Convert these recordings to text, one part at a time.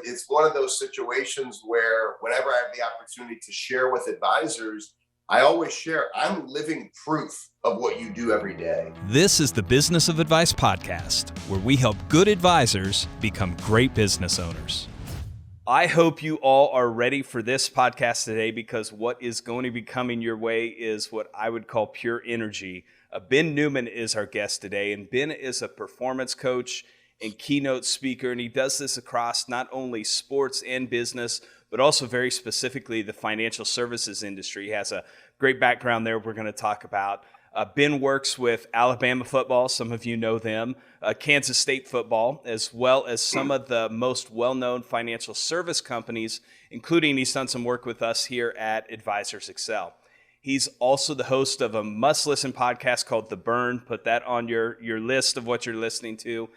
it's one of those situations where whenever I have the opportunity to share with advisors, I always share, I'm living proof of what you do every day. This is the Business of Advice podcast, where we help good advisors become great business owners. I hope you all are ready for this podcast today, because what is going to be coming your way is what I would call pure energy. Ben Newman is our guest today, and Ben is a performance coach and keynote speaker, and he does this across not only sports and business, but also very specifically the financial services industry. He has a great background there we're going to talk about. Ben works with Alabama football, some of you know them, Kansas State football, as well as some of the most well-known financial service companies, including he's done some work with us here at Advisors Excel. He's also the host of a must-listen podcast called The Burn. Put that on your list of what you're listening to.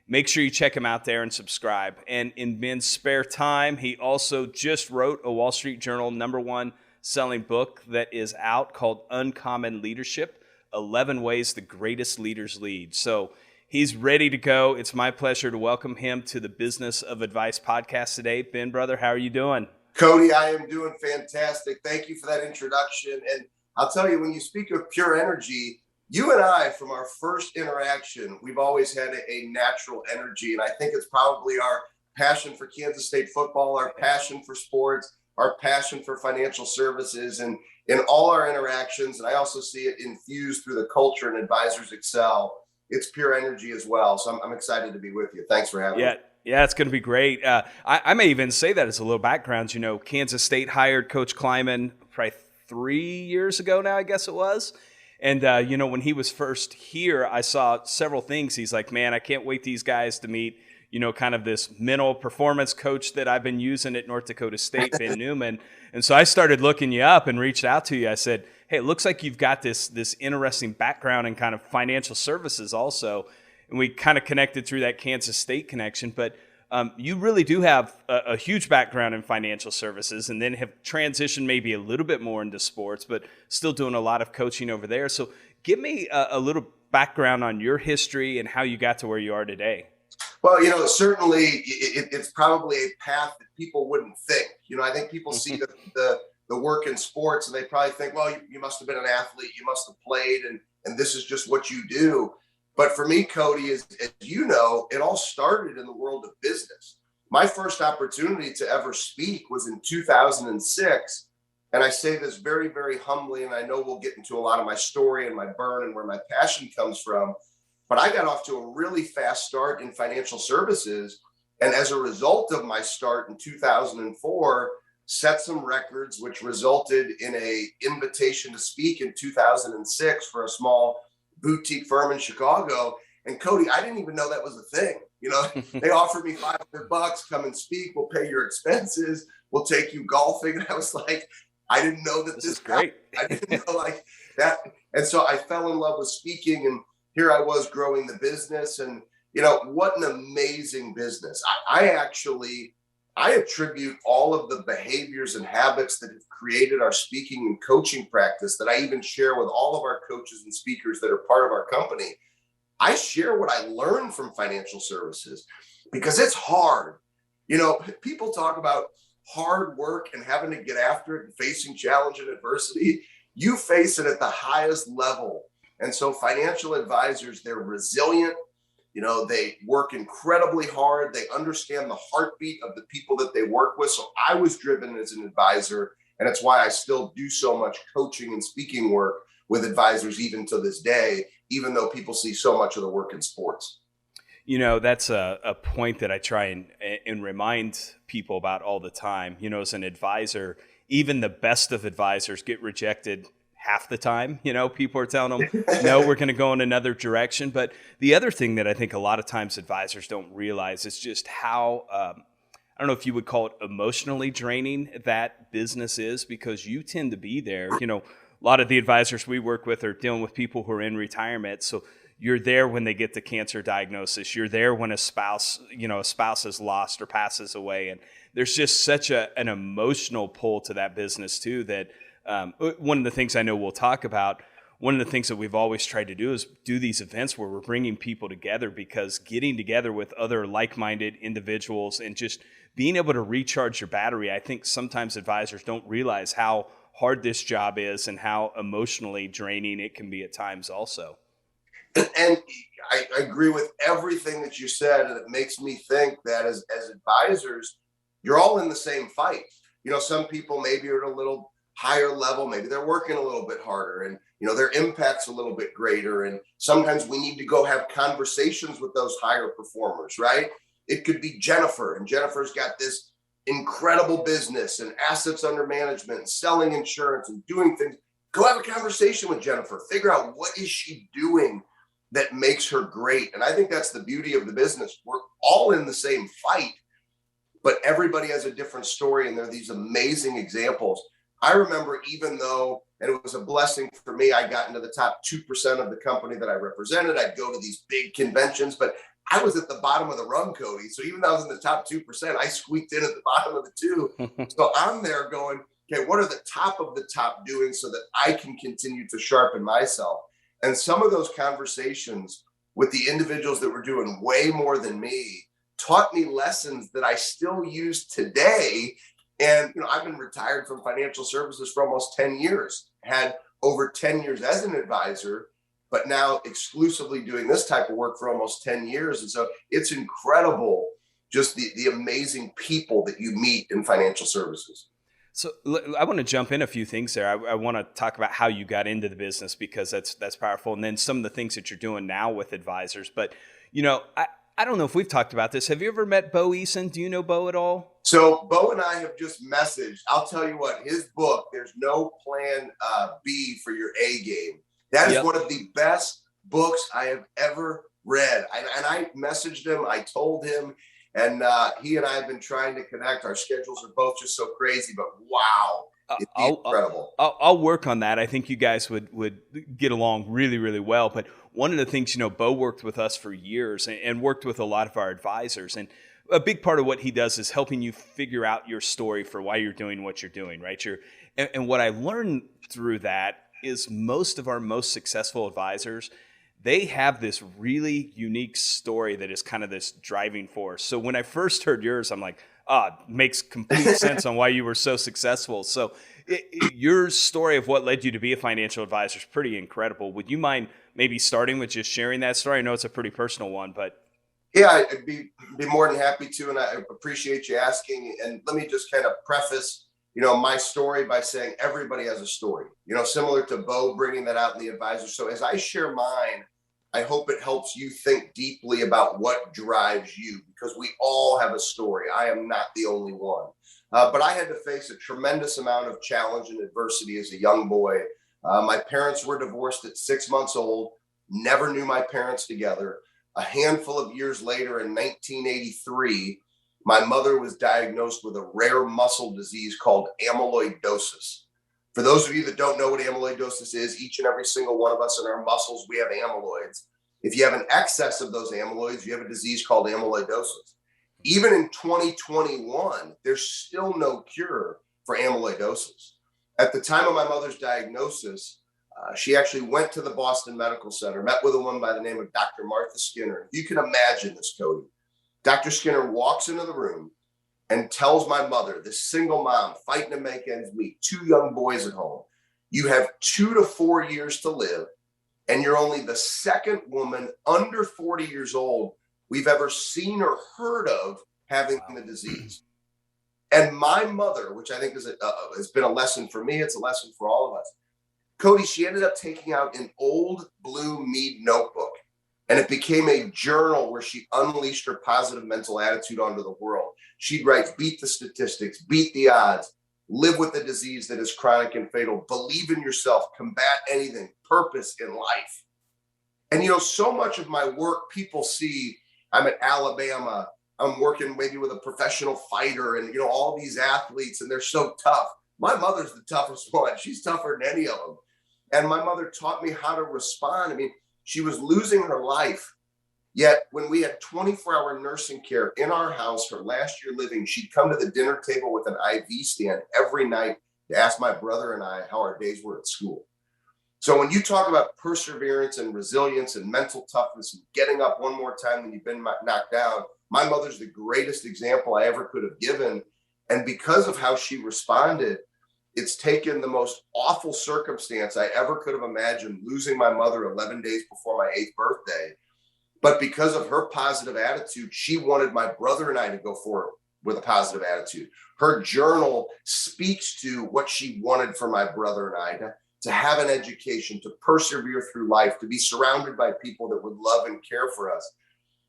Make sure you check him out there and subscribe. And in Ben's spare time, he also just wrote a Wall Street Journal #1 selling book that is out called Uncommon Leadership, 11 Ways the Greatest Leaders Lead. So he's ready to go. It's my pleasure to welcome him to the Business of Advice podcast today. Ben, brother, how are you doing? Cody, I am doing fantastic. Thank you for that introduction. And I'll tell you, when you speak of pure energy, you and I, from our first interaction, we've always had a natural energy. And I think it's probably our passion for Kansas State football, our passion for sports, our passion for financial services, and in all our interactions. And I also see it infused through the culture in Advisors Excel. It's pure energy as well. So I'm excited to be with you. Thanks for having me. Yeah, it's going to be great. I may even say that as a little background. You know, Kansas State hired Coach Kleiman probably 3 years ago now, I guess it was. And, when he was first here, I saw several things. He's like, man, I can't wait these guys to meet, kind of this mental performance coach that I've been using at North Dakota State, Ben Newman. And so I started looking you up and reached out to you. I said, hey, it looks like you've got this interesting background in kind of financial services also. And we kind of connected through that Kansas State connection. But you really do have a huge background in financial services, and then have transitioned maybe a little bit more into sports, but still doing a lot of coaching over there. So give me a little background on your history and how you got to where you are today. Well, certainly it's probably a path that people wouldn't think. I think people see the work in sports and they probably think, well, you must have been an athlete, you must have played, and this is just what you do. But for me, Cody, as you know, it all started in the world of business. My first opportunity to ever speak was in 2006. And I say this very, very humbly, and I know we'll get into a lot of my story and my burn and where my passion comes from. But I got off to a really fast start in financial services. And as a result of my start in 2004, set some records, which resulted in an invitation to speak in 2006 for a small boutique firm in Chicago. And Cody, I didn't even know that was a thing. They offered me $500, come and speak. We'll pay your expenses. We'll take you golfing. And I was like, I didn't know that this is great. I didn't know like that. And so I fell in love with speaking, and here I was growing the business. And, what an amazing business. I attribute all of the behaviors and habits that have created our speaking and coaching practice that I even share with all of our coaches and speakers that are part of our company. I share what I learned from financial services because it's hard. People talk about hard work and having to get after it and facing challenge and adversity. You face it at the highest level. And so financial advisors, they're resilient. They work incredibly hard. They understand the heartbeat of the people that they work with. So I was driven as an advisor, and it's why I still do so much coaching and speaking work with advisors even to this day, even though people see so much of the work in sports. That's a point that I try and remind people about all the time. As an advisor, even the best of advisors get rejected half the time. People are telling them, no, we're going to go in another direction. But the other thing that I think a lot of times advisors don't realize is just how, I don't know if you would call it emotionally draining that business is, because you tend to be there. A lot of the advisors we work with are dealing with people who are in retirement. So you're there when they get the cancer diagnosis. You're there when a spouse is lost or passes away. And there's just such an emotional pull to that business too, that one of the things I know we'll talk about, one of the things that we've always tried to do is do these events where we're bringing people together, because getting together with other like-minded individuals and just being able to recharge your battery. I think sometimes advisors don't realize how hard this job is and how emotionally draining it can be at times also. And I agree with everything that you said. And it makes me think that as advisors, you're all in the same fight. Some people maybe are at a little higher level, maybe they're working a little bit harder, and their impact's a little bit greater. And sometimes we need to go have conversations with those higher performers, right? It could be Jennifer, and Jennifer's got this incredible business and assets under management and selling insurance and doing things. Go have a conversation with Jennifer, figure out what is she doing that makes her great. And I think that's the beauty of the business. We're all in the same fight, but everybody has a different story, and there are these amazing examples. I remember, even though, and it was a blessing for me, I got into the top 2% of the company that I represented. I'd go to these big conventions, but I was at the bottom of the rung, Cody. So even though I was in the top 2%, I squeaked in at the bottom of the two. So I'm there going, okay, what are the top of the top doing so that I can continue to sharpen myself? And some of those conversations with the individuals that were doing way more than me taught me lessons that I still use today. And, I've been retired from financial services for almost 10 years, had over 10 years as an advisor, but now exclusively doing this type of work for almost 10 years. And so it's incredible, just the amazing people that you meet in financial services. So I want to jump in a few things there. I want to talk about how you got into the business, because that's powerful. And then some of the things that you're doing now with advisors. But, I don't know if we've talked about this. Have you ever met Bo Eason? Do you know Bo at all? So Bo and I have just messaged. I'll tell you what, his book, There's No Plan B for Your A Game. That is one of the best books I have ever read. And I messaged him. I told him. And he and I have been trying to connect. Our schedules are both just so crazy, but wow, it's incredible. I'll work on that. I think you guys would get along really, really well. But one of the things, Bo worked with us for years and worked with a lot of our advisors. And a big part of what he does is helping you figure out your story for why you're doing what you're doing, right? And what I learned through that is most of our most successful advisors, they have this really unique story that is kind of this driving force. So when I first heard yours, I'm like, makes complete sense on why you were so successful. So your story of what led you to be a financial advisor is pretty incredible. Would you mind maybe starting with just sharing that story? I know it's a pretty personal one, but. Yeah, I'd be more than happy to. And I appreciate you asking. And let me just kind of preface, my story by saying everybody has a story, similar to Bo bringing that out in the advisor. So as I share mine, I hope it helps you think deeply about what drives you, because we all have a story. I am not the only one. But I had to face a tremendous amount of challenge and adversity as a young boy. My parents were divorced at 6 months old, never knew my parents together. A handful of years later, in 1983, my mother was diagnosed with a rare muscle disease called amyloidosis. For those of you that don't know what amyloidosis is, each and every single one of us in our muscles, we have amyloids. If you have an excess of those amyloids, you have a disease called amyloidosis. Even in 2021, there's still no cure for amyloidosis. At the time of my mother's diagnosis, she actually went to the Boston Medical Center, met with a woman by the name of Dr. Martha Skinner. You can imagine this, Cody. Dr. Skinner walks into the room and tells my mother, this single mom fighting to make ends meet, 2 young boys at home, you have 2 to 4 years to live, and you're only the second woman under 40 years old we've ever seen or heard of having the disease. And my mother, which I think has been a lesson for me, it's a lesson for all of us, Cody, she ended up taking out an old blue Mead notebook, and it became a journal where she unleashed her positive mental attitude onto the world. She'd write, beat the statistics, beat the odds, live with the disease that is chronic and fatal, believe in yourself, combat anything, purpose in life. And, so much of my work, people see I'm at Alabama, I'm working maybe with a professional fighter and, all these athletes, and they're so tough. My mother's the toughest one. She's tougher than any of them. And my mother taught me how to respond. I mean, she was losing her life. Yet when we had 24-hour nursing care in our house, her last year living, she'd come to the dinner table with an IV stand every night to ask my brother and I how our days were at school. So when you talk about perseverance and resilience and mental toughness and getting up one more time when you've been knocked down, my mother's the greatest example I ever could have given. And because of how she responded, it's taken the most awful circumstance I ever could have imagined, losing my mother 11 days before my 8th birthday. But because of her positive attitude, she wanted my brother and I to go forward with a positive attitude. Her journal speaks to what she wanted for my brother and I, to have an education, to persevere through life, to be surrounded by people that would love and care for us.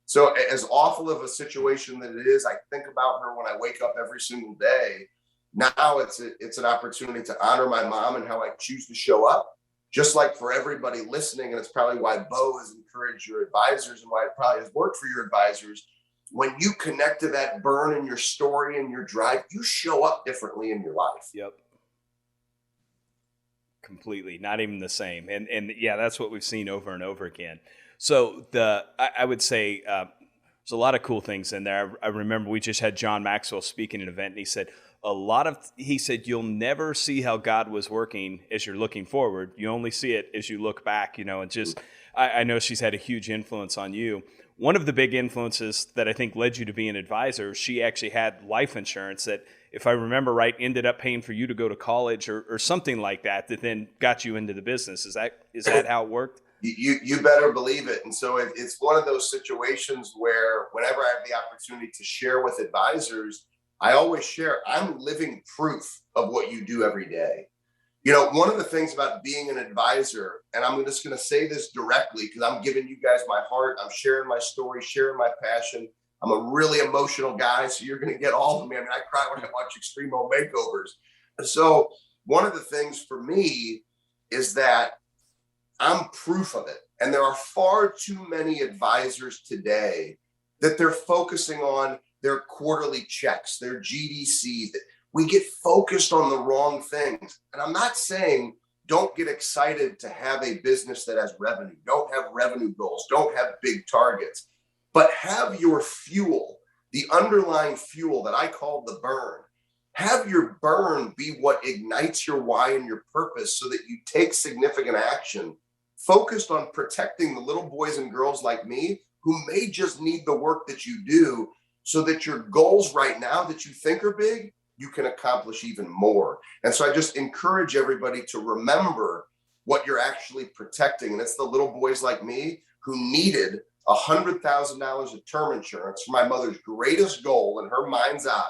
So as awful of a situation that it is, I think about her when I wake up every single day. Now it's an opportunity to honor my mom and how I choose to show up, just like for everybody listening. And it's probably why Bo has encouraged your advisors and why it probably has worked for your advisors. When you connect to that burn in your story and your drive, you show up differently in your life. Yep. Completely. Not even the same. And yeah, that's what we've seen over and over again. So I would say there's a lot of cool things in there. I remember we just had John Maxwell speaking at an event, and he said, you'll never see how God was working as you're looking forward. You only see it as you look back, and just, I know she's had a huge influence on you. One of the big influences that I think led you to be an advisor, she actually had life insurance that, if I remember right, ended up paying for you to go to college or something like that then got you into the business. Is that how it worked? You better believe it. And so it's one of those situations where whenever I have the opportunity to share with advisors, I always share, I'm living proof of what you do every day. One of the things about being an advisor, and I'm just going to say this directly because I'm giving you guys my heart. I'm sharing my story, sharing my passion. I'm a really emotional guy, so you're going to get all of me. I mean, I cry when I watch Extreme Home Makeovers. And so one of the things for me is that I'm proof of it. And there are far too many advisors today that they're focusing on their quarterly checks, their GDCs. We get focused on the wrong things. And I'm not saying don't get excited to have a business that has revenue. Don't have revenue goals. Don't have big targets. But have your fuel, the underlying fuel that I call the burn. Have your burn be what ignites your why and your purpose so that you take significant action focused on protecting the little boys and girls like me who may just need the work that you do so that your goals right now that you think are big, you can accomplish even more. And so I just encourage everybody to remember what you're actually protecting. And it's the little boys like me who needed $100,000 of term insurance for my mother's greatest goal in her mind's eye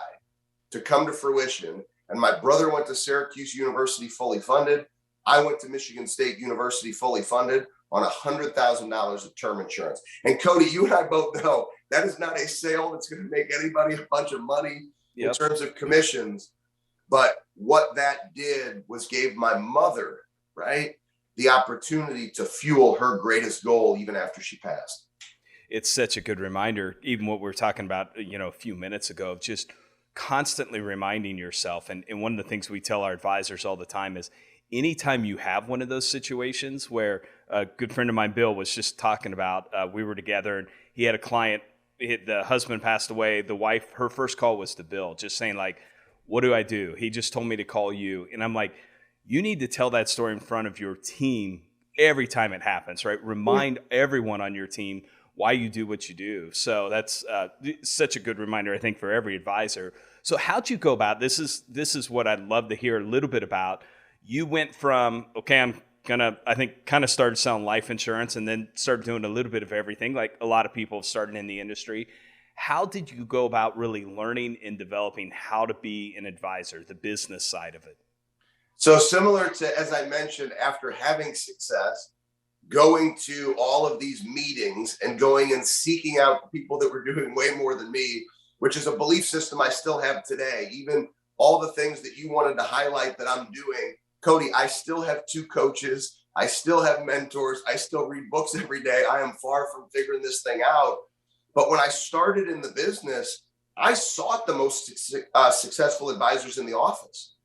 to come to fruition. And my brother went to Syracuse University fully funded. I went to Michigan State University fully funded on $100,000 of term insurance. And Cody, you and I both know that is not a sale that's going to make anybody a bunch of money in terms of commissions. But what that did was gave my mother, right, the opportunity to fuel her greatest goal even after she passed. It's such a good reminder, even what we were talking about, a few minutes ago, of just constantly reminding yourself. And one of the things we tell our advisors all the time is anytime you have one of those situations where a good friend of mine, Bill, was just talking about, we were together and he had a client, the husband passed away. The wife, her first call was to Bill, just saying like, what do I do? He just told me to call you. And I'm like, you need to tell that story in front of your team every time it happens, right? Remind everyone on your team why you do what you do. So that's such a good reminder, I think, for every advisor. So how'd you go about this? Is what I'd love to hear a little bit about. You went from, okay, I'm gonna, I think, kind of started selling life insurance and then started doing a little bit of everything, like a lot of people have started in the industry. How did you go about really learning and developing how to be an advisor, the business side of it? So similar to, as I mentioned, after having success, going to all of these meetings and going and seeking out people that were doing way more than me, which is a belief system I still have today. Even all the things that you wanted to highlight that I'm doing, Cody, I still have 2 coaches. I still have mentors. I still read books every day. I am far from figuring this thing out. But when I started in the business, I sought the most successful advisors in the office.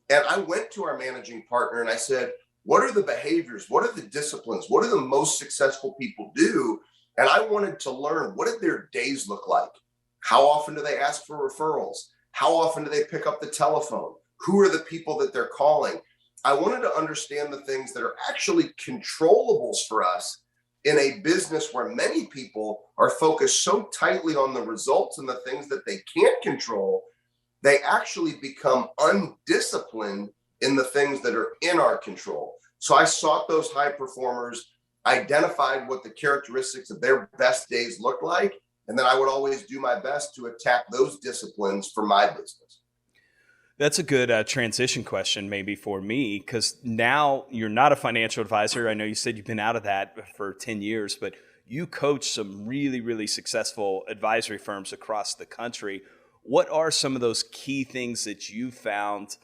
And I went to our managing partner and I said, what are the behaviors? What are the disciplines? What do the most successful people do? And I wanted to learn, what did their days look like? How often do they ask for referrals? How often do they pick up the telephone? Who are the people that they're calling? I wanted to understand the things that are actually controllables for us in a business where many people are focused so tightly on the results and the things that they can't control, they actually become undisciplined in the things that are in our control. So I sought those high performers, identified what the characteristics of their best days looked like, and then I would always do my best to attack those disciplines for my business. That's a good transition question maybe for me, because now you're not a financial advisor. I know you said you've been out of that for 10 years, but you coach some really, really successful advisory firms across the country. What are some of those key things that you found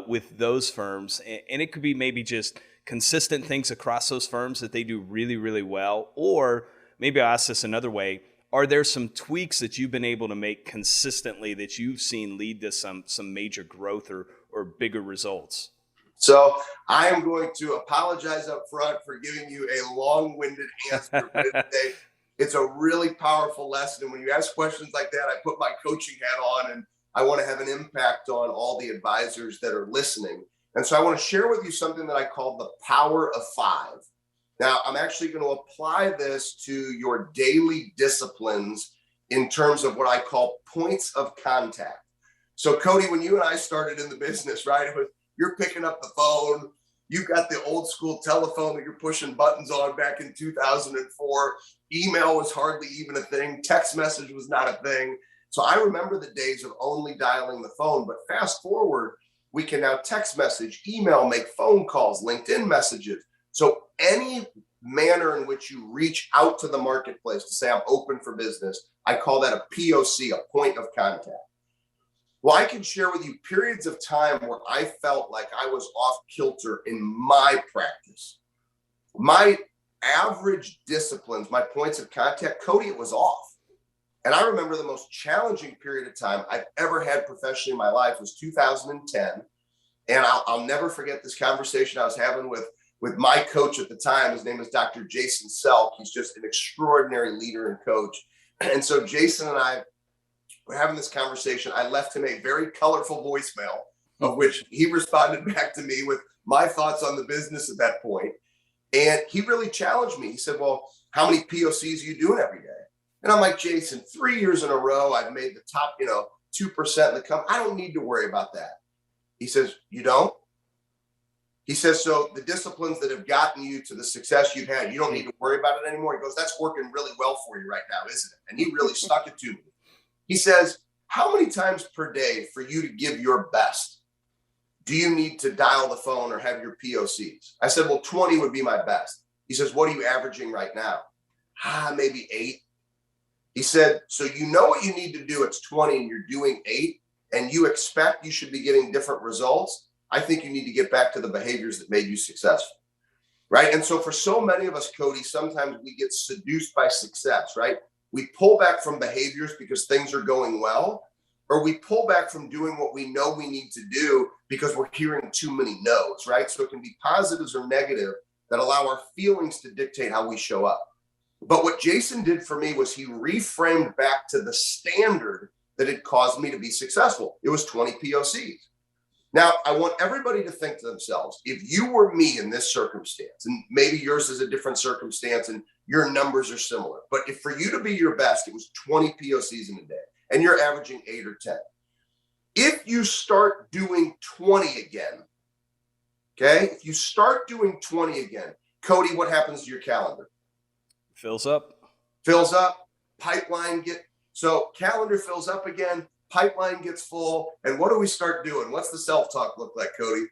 with those firms? And it could be maybe just consistent things across those firms that they do really, really well. Or maybe I'll ask this another way. Are there some tweaks that you've been able to make consistently that you've seen lead to some major growth or bigger results? So I am going to apologize up front for giving you a long-winded answer. But it's a really powerful lesson. And when you ask questions like that, I put my coaching hat on and I want to have an impact on all the advisors that are listening. And so I want to share with you something that I call the power of 5. Now, I'm actually going to apply this to your daily disciplines in terms of what I call points of contact. So, Cody, when you and I started in the business, right, you're picking up the phone. You've got the old school telephone that you're pushing buttons on back in 2004. Email was hardly even a thing. Text message was not a thing. So I remember the days of only dialing the phone. But fast forward, we can now text message, email, make phone calls, LinkedIn messages. So any manner in which you reach out to the marketplace to say, I'm open for business, I call that a POC, a point of contact. Well, I can share with you periods of time where I felt like I was off kilter in my practice. My average disciplines, my points of contact, Cody, it was off. And I remember the most challenging period of time I've ever had professionally in my life was 2010. And I'll never forget this conversation I was having with my coach at the time. His name is Dr. Jason Selk. He's just an extraordinary leader and coach. And so Jason and I were having this conversation. I left him a very colorful voicemail of which he responded back to me with my thoughts on the business at that point. And he really challenged me. He said, well, how many POCs are you doing every day? And I'm like, Jason, 3 years in a row, I've made the top, 2% in the company. I don't need to worry about that. He says, you don't? He says, so the disciplines that have gotten you to the success you've had, you don't need to worry about it anymore. He goes, that's working really well for you right now, isn't it? And he really stuck it to me. He says, how many times per day for you to give your best do you need to dial the phone or have your POCs? I said, well, 20 would be my best. He says, what are you averaging right now? Maybe 8. He said, so you know what you need to do. It's 20 and you're doing 8 and you expect you should be getting different results. I think you need to get back to the behaviors that made you successful, right? And so for so many of us, Cody, sometimes we get seduced by success, right? We pull back from behaviors because things are going well, or we pull back from doing what we know we need to do because we're hearing too many no's, right? So it can be positives or negative that allow our feelings to dictate how we show up. But what Jason did for me was he reframed back to the standard that had caused me to be successful. It was 20 POCs. Now, I want everybody to think to themselves, if you were me in this circumstance, and maybe yours is a different circumstance and your numbers are similar, but if for you to be your best, it was 20 POCs in a day, and you're averaging 8 or 10. If you start doing 20 again, okay, if you start doing 20 again, Cody, what happens to your calendar? Fills up, pipeline so calendar fills up again, pipeline gets full. And what do we start doing? What's the self-talk look like, Cody?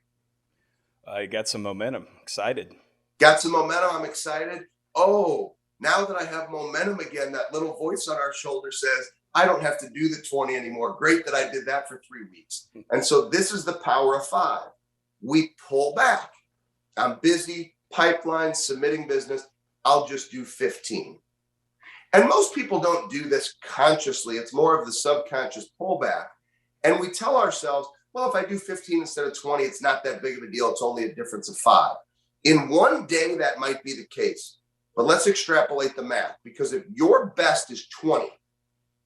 I got some momentum. Excited. Got some momentum. I'm excited. Oh, now that I have momentum again, that little voice on our shoulder says, I don't have to do the 20 anymore. Great that I did that for 3 weeks. And so this is the power of 5. We pull back. I'm busy, pipeline, submitting business. I'll just do 15. And most people don't do this consciously. It's more of the subconscious pullback. And we tell ourselves, well, if I do 15 instead of 20, it's not that big of a deal. It's only a difference of 5. In one day, that might be the case. But let's extrapolate the math, because if your best is 20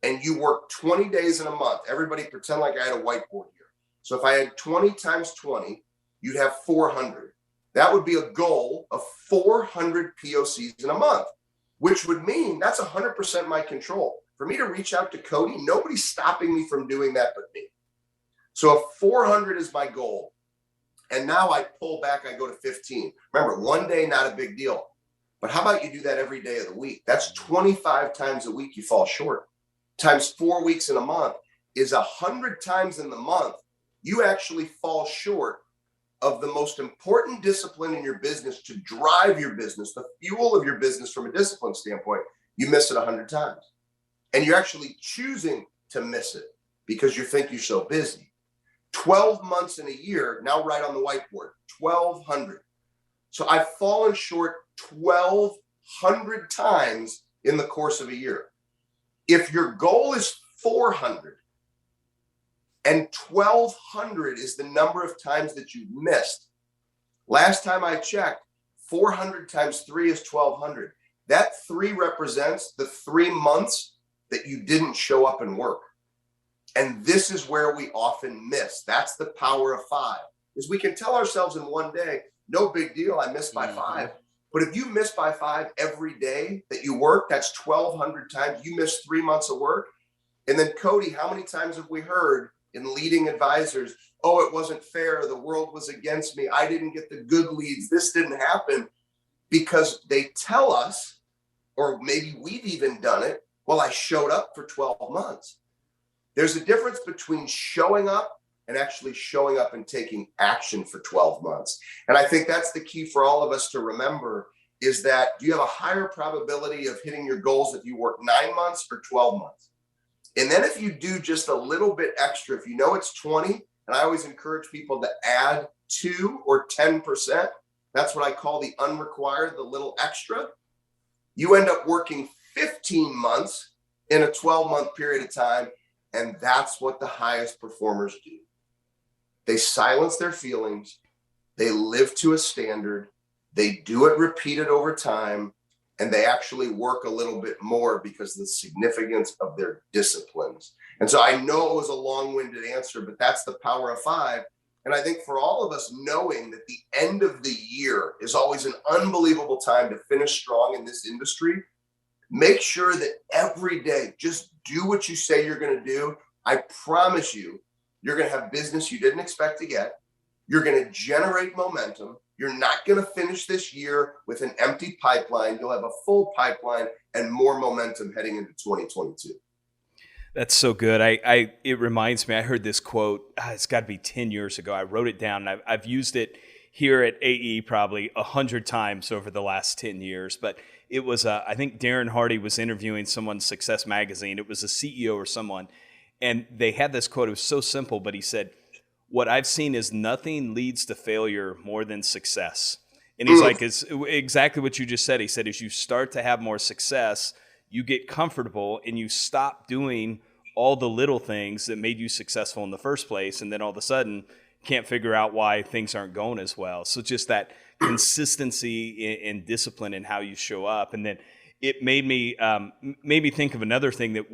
and you work 20 days in a month, everybody pretend like I had a whiteboard here. So if I had 20 times 20, you'd have 400. That would be a goal of 400 POCs in a month. which would mean that's 100% my control. For me to reach out to Cody, nobody's stopping me from doing that but me. So if 400 is my goal, and now I pull back, I go to 15. Remember, one day, not a big deal. But how about you do that every day of the week? That's 25 times a week you fall short. Times 4 weeks in a month is 100 times in the month you actually fall short of the most important discipline in your business to drive your business, the fuel of your business from a discipline standpoint. You miss it 100 times. And you're actually choosing to miss it because you think you're so busy. 12 months in a year, now write on the whiteboard, 1,200. So I've fallen short 1,200 times in the course of a year. If your goal is 400 and 1,200 is the number of times that you missed, last time I checked, 400 times 3 is 1,200. That 3 represents the 3 months that you didn't show up and work. And this is where we often miss. That's the power of 5, is we can tell ourselves in one day, no big deal, I missed by 5. But if you miss by 5 every day that you work, that's 1,200 times. You missed 3 months of work. And then Cody, how many times have we heard in leading advisors, oh, it wasn't fair, the world was against me, I didn't get the good leads, this didn't happen, because they tell us, or maybe we've even done it, well, I showed up for 12 months. There's a difference between showing up and actually showing up and taking action for 12 months. And I think that's the key for all of us to remember, is that you have a higher probability of hitting your goals if you work 9 months or 12 months. And then if you do just a little bit extra, if you know it's 20, and I always encourage people to add 2 or 10%, that's what I call the unrequired, the little extra, you end up working 15 months in a 12-month period of time. And that's what the highest performers do. They silence their feelings. They live to a standard. They do it repeated over time. And they actually work a little bit more because of the significance of their disciplines. And so I know it was a long-winded answer, but that's the power of 5. And I think for all of us, knowing that the end of the year is always an unbelievable time to finish strong in this industry, make sure that every day, just do what you say you're going to do. I promise you, you're going to have business you didn't expect to get. You're going to generate momentum. You're not going to finish this year with an empty pipeline. You'll have a full pipeline and more momentum heading into 2022. That's so good. It reminds me, I heard this quote, it's got to be 10 years ago. I wrote it down, and I've used it here at AE probably 100 times over the last 10 years. But it was, I think Darren Hardy was interviewing someone, Success Magazine. It was a CEO or someone, and they had this quote. It was so simple, but he said, what I've seen is nothing leads to failure more than success. And he's like, it's exactly what you just said. He said, as you start to have more success, you get comfortable and you stop doing all the little things that made you successful in the first place. And then all of a sudden can't figure out why things aren't going as well. So just that consistency and discipline in how you show up. And then it made me think of another thing that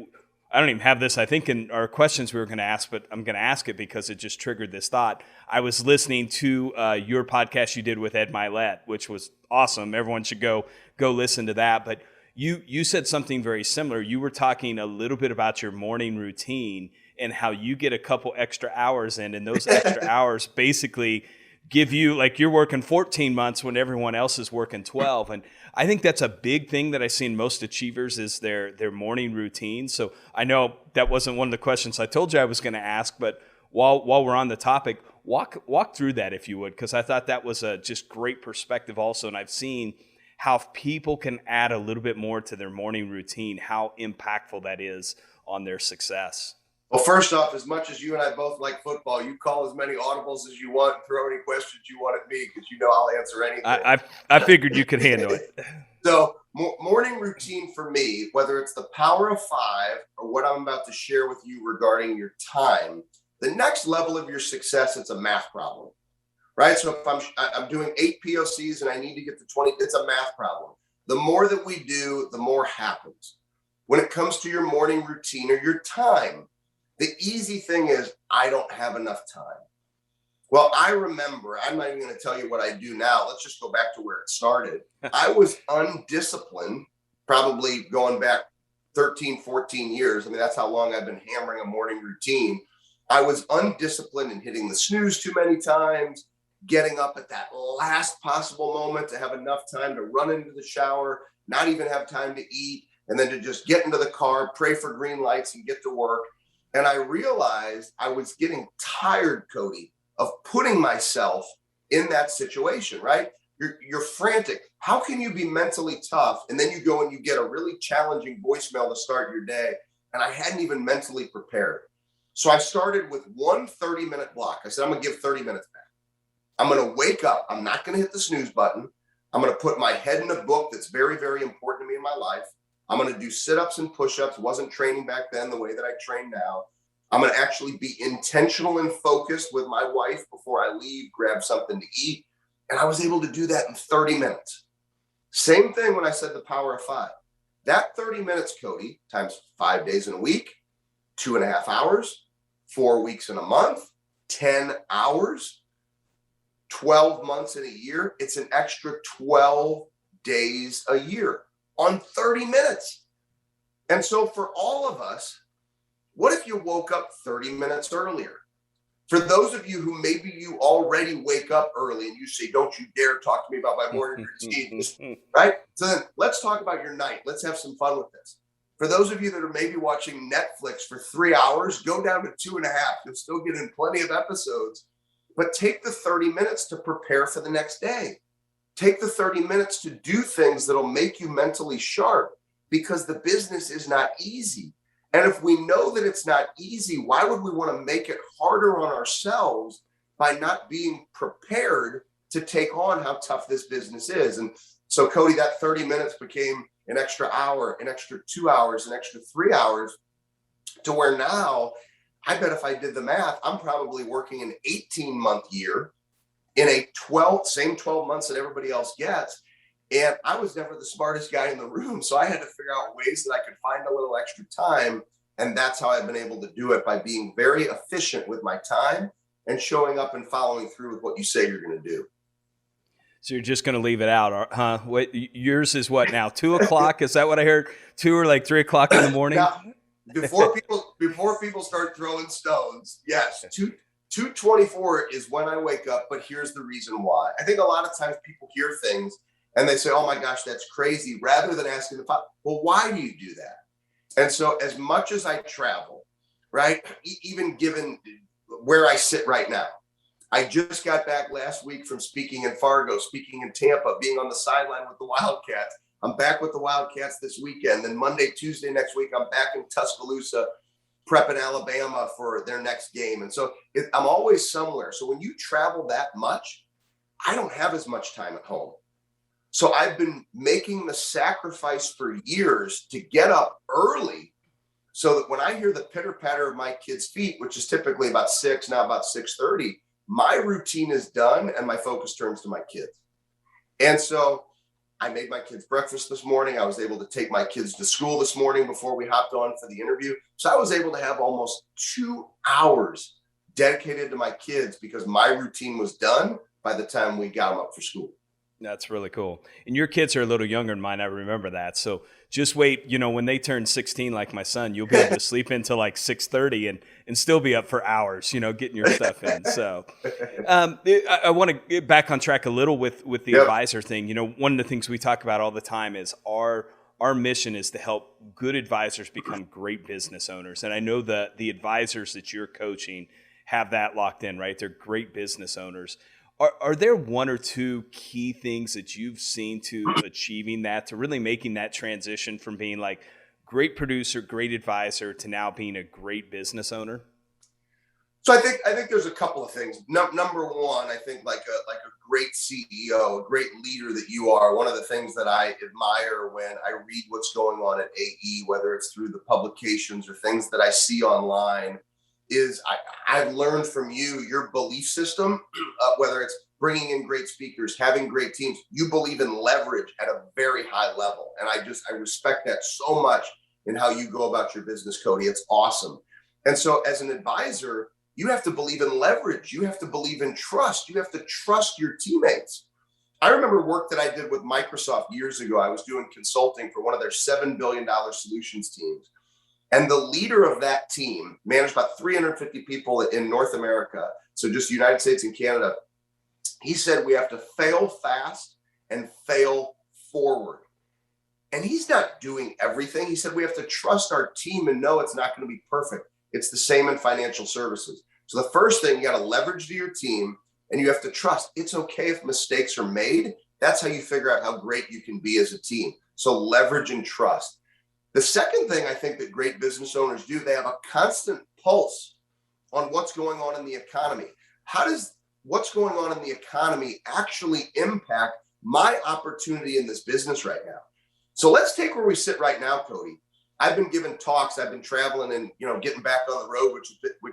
I don't even have this, I think, in our questions we were going to ask, but I'm going to ask it because it just triggered this thought. I was listening to your podcast you did with Ed Milet, which was awesome. Everyone should go listen to that. But you said something very similar. You were talking a little bit about your morning routine and how you get a couple extra hours in, and those extra hours basically give you, like, you're working 14 months when everyone else is working 12. And I think that's a big thing that I see in most achievers is their morning routine. So I know that wasn't one of the questions I told you I was going to ask, but while we're on the topic, walk through that if you would, because I thought that was a just great perspective also. And I've seen how if people can add a little bit more to their morning routine, how impactful that is on their success. Well, first off, as much as you and I both like football, you call as many audibles as you want, throw any questions you want at me, because you know I'll answer anything. I figured you could handle it. So morning routine for me, whether it's the power of 5 or what I'm about to share with you regarding your time, the next level of your success, it's a math problem, right? So if I'm doing 8 POCs and I need to get to 20, it's a math problem. The more that we do, the more happens. When it comes to your morning routine or your time, the easy thing is I don't have enough time. Well, I remember, I'm not even going to tell you what I do now. Let's just go back to where it started. I was undisciplined probably going back 13, 14 years. I mean, that's how long I've been hammering a morning routine. I was undisciplined in hitting the snooze too many times, getting up at that last possible moment to have enough time to run into the shower, not even have time to eat, and then to just get into the car, pray for green lights, and get to work. And I realized I was getting tired, Cody, of putting myself in that situation, right? You're frantic. How can you be mentally tough? And then you go and you get a really challenging voicemail to start your day. And I hadn't even mentally prepared. So I started with one 30-minute block. I said, I'm going to give 30 minutes back. I'm going to wake up. I'm not going to hit the snooze button. I'm going to put my head in a book that's very, very important to me in my life. I'm going to do sit-ups and push-ups. Wasn't training back then the way that I train now. I'm going to actually be intentional and focused with my wife before I leave, grab something to eat. And I was able to do that in 30 minutes. Same thing when I said the power of 5. That 30 minutes, Cody, times 5 days in a week, 2.5 hours, 4 weeks in a month, 10 hours, 12 months in a year. It's an extra 12 days a year on 30 minutes. And so for all of us, what if you woke up 30 minutes earlier? For those of you who maybe you already wake up early and you say, don't you dare talk to me about my morning routine, right? So then let's talk about your night. Let's have some fun with this. For those of you that are maybe watching Netflix for 3 hours, go down to 2.5. You'll still get in plenty of episodes, but take the 30 minutes to prepare for the next day. Take the 30 minutes to do things that'll make you mentally sharp, because the business is not easy. And if we know that it's not easy, why would we want to make it harder on ourselves by not being prepared to take on how tough this business is? And so, Cody, that 30 minutes became an extra hour, an extra 2 hours, an extra 3 hours, to where now, I bet if I did the math, I'm probably working an 18-month year in a 12 months that everybody else gets. And I was never the smartest guy in the room. So I had to figure out ways that I could find a little extra time. And that's how I've been able to do it, by being very efficient with my time and showing up and following through with what you say you're going to do. So you're just going to leave it out, huh? What, yours is what now? 2 o'clock? Is that what I heard? 2 or like 3 o'clock in the morning? Now, before people start throwing stones, yes, 2:24 is when I wake up. But here's the reason why. I think a lot of times people hear things and they say, oh my gosh, that's crazy, rather than asking the well, why do you do that? And so as much as I travel, right, even given where I sit right now, I just got back last week from speaking in Fargo, speaking in Tampa, being on the sideline with the Wildcats. I'm back with the Wildcats this weekend. Then Monday, Tuesday next week, I'm back in Tuscaloosa, prepping Alabama for their next game. And so I'm always somewhere. So when you travel that much, I don't have as much time at home. So I've been making the sacrifice for years to get up early, so that when I hear the pitter patter of my kids' feet, which is typically about 6, now about 6:30, my routine is done and my focus turns to my kids. And so I made my kids breakfast this morning. I was able to take my kids to school this morning before we hopped on for the interview. So I was able to have almost 2 hours dedicated to my kids, because my routine was done by the time we got them up for school. That's really cool. And your kids are a little younger than mine. I remember that. So just wait, when they turn 16, like my son, you'll be able to sleep until like 6:30 and still be up for hours, getting your stuff in. So I want to get back on track a little with the advisor thing. One of the things we talk about all the time is our mission is to help good advisors become great business owners. And I know the advisors that you're coaching have that locked in, right? They're great business owners. Are there 1 or 2 key things that you've seen to achieving that, to really making that transition from being like great producer, great advisor, to now being a great business owner? So I think there's a couple of things. Number one, I think like a great CEO, a great leader that you are, one of the things that I admire when I read what's going on at AE, whether it's through the publications or things that I see online, is I've learned from you, your belief system, whether it's bringing in great speakers, having great teams, you believe in leverage at a very high level. And I respect that so much in how you go about your business, Cody. It's awesome. And so as an advisor, you have to believe in leverage. You have to believe in trust. You have to trust your teammates. I remember work that I did with Microsoft years ago. I was doing consulting for one of their $7 billion solutions teams. And the leader of that team managed about 350 people in North America. So just United States and Canada. He said, we have to fail fast and fail forward. And he's not doing everything. He said, we have to trust our team and know it's not going to be perfect. It's the same in financial services. So the first thing, you got to leverage to your team, and you have to trust it's okay if mistakes are made. That's how you figure out how great you can be as a team. So leverage and trust. The second thing I think that great business owners do, they have a constant pulse on what's going on in the economy. How does what's going on in the economy actually impact my opportunity in this business right now? So let's take where we sit right now, Cody. I've been giving talks. I've been traveling and, getting back on the road, which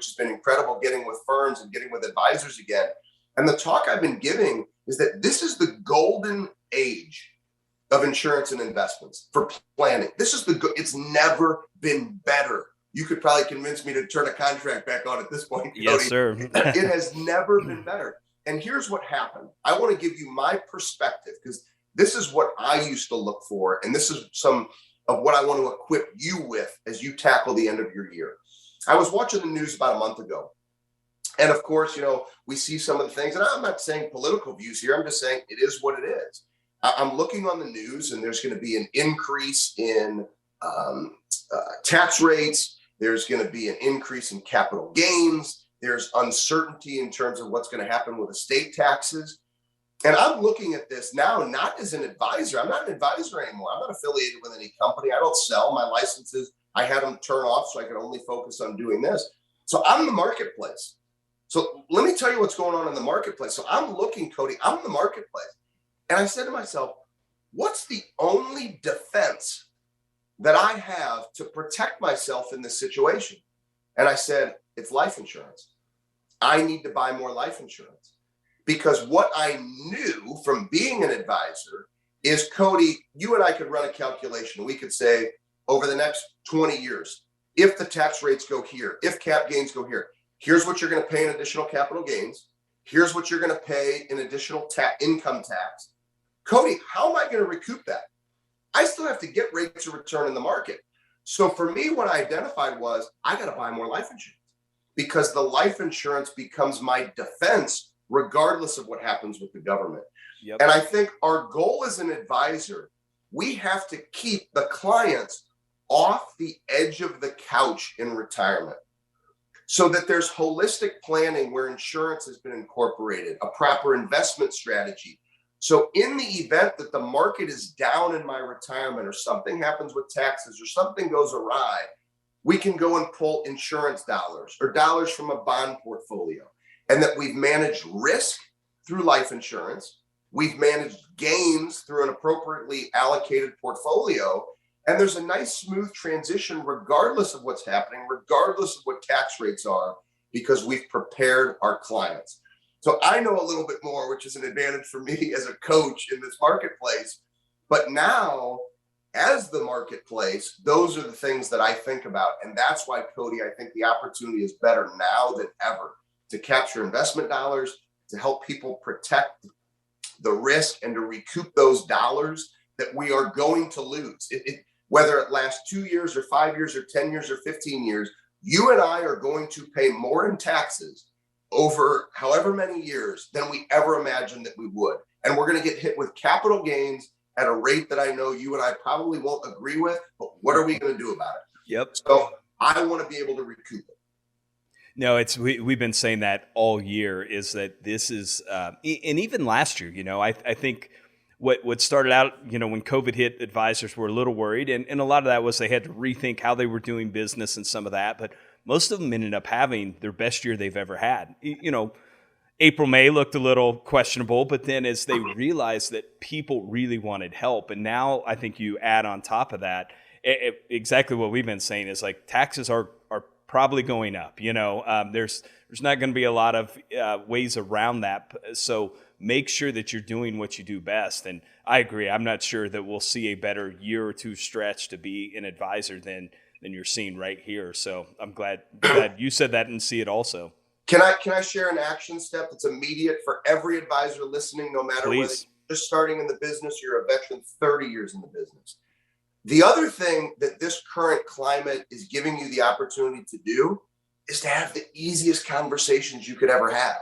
has been incredible, getting with firms and getting with advisors again. And the talk I've been giving is that this is the golden age of insurance and investments for planning. It's never been better. You could probably convince me to turn a contract back on at this point, Cody. Yes, sir. It has never been better. And here's what happened. I want to give you my perspective, because this is what I used to look for. And this is some of what I want to equip you with as you tackle the end of your year. I was watching the news about a month ago. And of course, we see some of the things, and I'm not saying political views here. I'm just saying it is what it is. I'm looking on the news, and there's going to be an increase in tax rates. There's going to be an increase in capital gains. There's uncertainty in terms of what's going to happen with estate taxes. And I'm looking at this now, not as an advisor. I'm not an advisor anymore. I'm not affiliated with any company. I don't sell my licenses. I had them turn off so I could only focus on doing this. So I'm the marketplace. So let me tell you what's going on in the marketplace. So I'm looking, Cody, I'm in the marketplace. And I said to myself, what's the only defense that I have to protect myself in this situation? And I said, it's life insurance. I need to buy more life insurance, because what I knew from being an advisor is, Cody, you and I could run a calculation. We could say over the next 20 years, if the tax rates go here, if cap gains go here, here's what you're going to pay in additional capital gains. Here's what you're going to pay in additional income tax. Cody, how am I going to recoup that? I still have to get rates of return in the market. So for me, what I identified was I got to buy more life insurance, because the life insurance becomes my defense regardless of what happens with the government. Yep. And I think our goal as an advisor, we have to keep the clients off the edge of the couch in retirement, so that there's holistic planning where insurance has been incorporated, a proper investment strategy. So in the event that the market is down in my retirement, or something happens with taxes, or something goes awry, we can go and pull insurance dollars or dollars from a bond portfolio. And that we've managed risk through life insurance. We've managed gains through an appropriately allocated portfolio. And there's a nice smooth transition regardless of what's happening, regardless of what tax rates are, because we've prepared our clients. So I know a little bit more, which is an advantage for me as a coach in this marketplace. But now, as the marketplace, those are the things that I think about. And that's why, Cody, I think the opportunity is better now than ever to capture investment dollars, to help people protect the risk, and to recoup those dollars that we are going to lose. Whether it lasts 2 years or 5 years or 10 years or 15 years, you and I are going to pay more in taxes over however many years than we ever imagined that we would. And we're going to get hit with capital gains at a rate that I know you and I probably won't agree with, but what are we going to do about it? Yep. So I want to be able to recoup it. No, we've been saying that all year, is that this is, and even last year, I think what started out, when COVID hit, advisors were a little worried, and a lot of that was they had to rethink how they were doing business and some of that, but most of them ended up having their best year they've ever had. April, May looked a little questionable, but then as they realized that people really wanted help, and now I think you add on top of that, exactly what we've been saying is, like, taxes are probably going up. There's not going to be a lot of ways around that. So make sure that you're doing what you do best. And I agree. I'm not sure that we'll see a better year or two stretch to be an advisor than you're seeing right here. So I'm glad you said that and see it also. Can I share an action step that's immediate for every advisor listening, no matter Please. whether just starting in the business, you're a veteran 30 years in the business. The other thing that this current climate is giving you the opportunity to do is to have the easiest conversations you could ever have,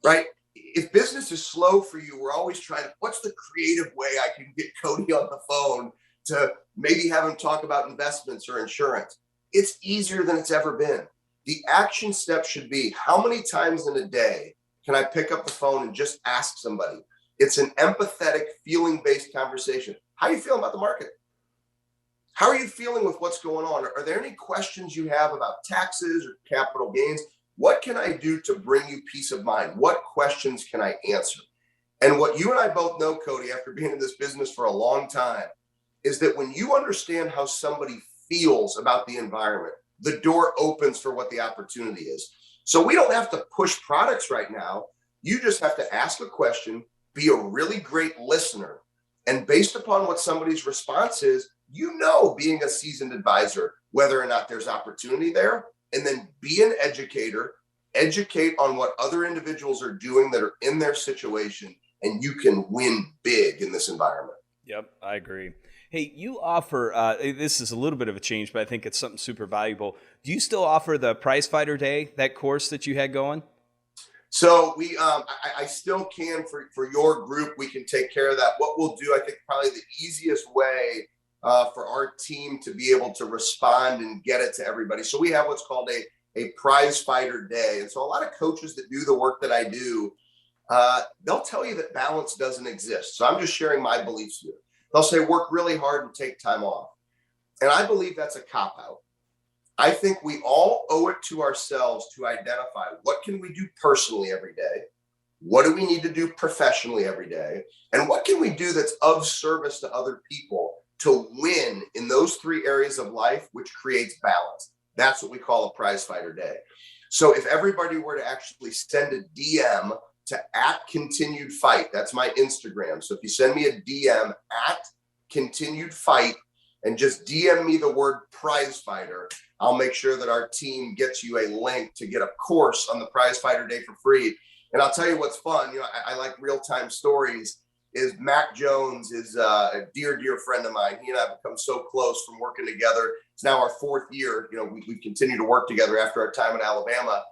right? If business is slow for you, we're always trying to, what's the creative way I can get Cody on the phone to maybe have him talk about investments or insurance? It's easier than it's ever been. The action step should be, how many times in a day can I pick up the phone and just ask somebody? It's an empathetic, feeling-based conversation. How are you feeling about the market? How are you feeling with what's going on? Are there any questions you have about taxes or capital gains? What can I do to bring you peace of mind? What questions can I answer? And what you and I both know, Cody, after being in this business for a long time, is that when you understand how somebody feels about the environment, the door opens for what the opportunity is. So we don't have to push products right now. You just have to ask a question, be a really great listener, and based upon what somebody's response is, you know, being a seasoned advisor, whether or not there's opportunity there, and then be an educator, educate on what other individuals are doing that are in their situation, and you can win big in this environment. Yep, I agree. Hey, you offer, this is a little bit of a change, but I think it's something super valuable. Do you still offer the Prize Fighter Day, that course that you had going? So we, I still can for your group, we can take care of that. What we'll do, I think probably the easiest way for our team to be able to respond and get it to everybody. So we have what's called a Prize Fighter Day. And so a lot of coaches that do the work that I do, they'll tell you that balance doesn't exist. So I'm just sharing my beliefs here. They'll say, work really hard and take time off. And I believe that's a cop-out. I think we all owe it to ourselves to identify what can we do personally every day? What do we need to do professionally every day? And what can we do that's of service to other people to win in those three areas of life, which creates balance? That's what we call a Prize Fighter Day. So if everybody were to actually send a DM to @continued_fight, that's my Instagram. So if you send me a DM @continued_fight and just DM me the word Prize Fighter, I'll make sure that our team gets you a link to get a course on the Prize Fighter Day for free. And I'll tell you what's fun. You know, I like real-time stories. Is Mac Jones is a dear, dear friend of mine. He and I have become so close from working together. It's now our 4th year. You know, we continue to work together after our time in Alabama.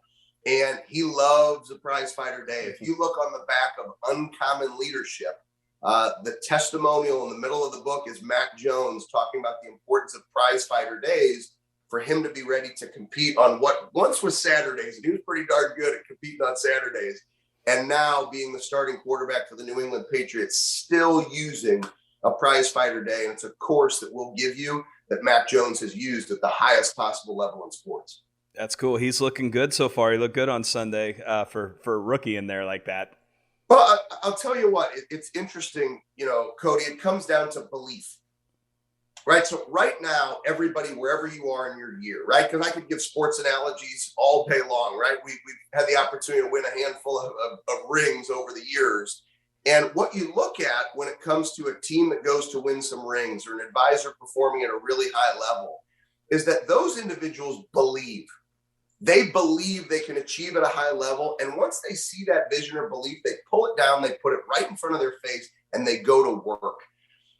And he loves the Prize Fighter Day. If you look on the back of Uncommon Leadership, the testimonial in the middle of the book is Mac Jones talking about the importance of Prize Fighter Days for him to be ready to compete on what once was Saturdays. And he was pretty darn good at competing on Saturdays. And now being the starting quarterback for the New England Patriots, still using a Prize Fighter Day. And it's a course that we'll give you that Mac Jones has used at the highest possible level in sports. That's cool. He's looking good so far. He looked good on Sunday for a rookie in there like that. Well, I'll tell you what, it's interesting, you know, Cody, it comes down to belief, right? So right now, everybody, wherever you are in your year, right? Because I could give sports analogies all day long, right? We've had the opportunity to win a handful of rings over the years. And what you look at when it comes to a team that goes to win some rings or an advisor performing at a really high level is that those individuals believe. They believe they can achieve at a high level. And once they see that vision or belief, they pull it down, they put it right in front of their face, and they go to work.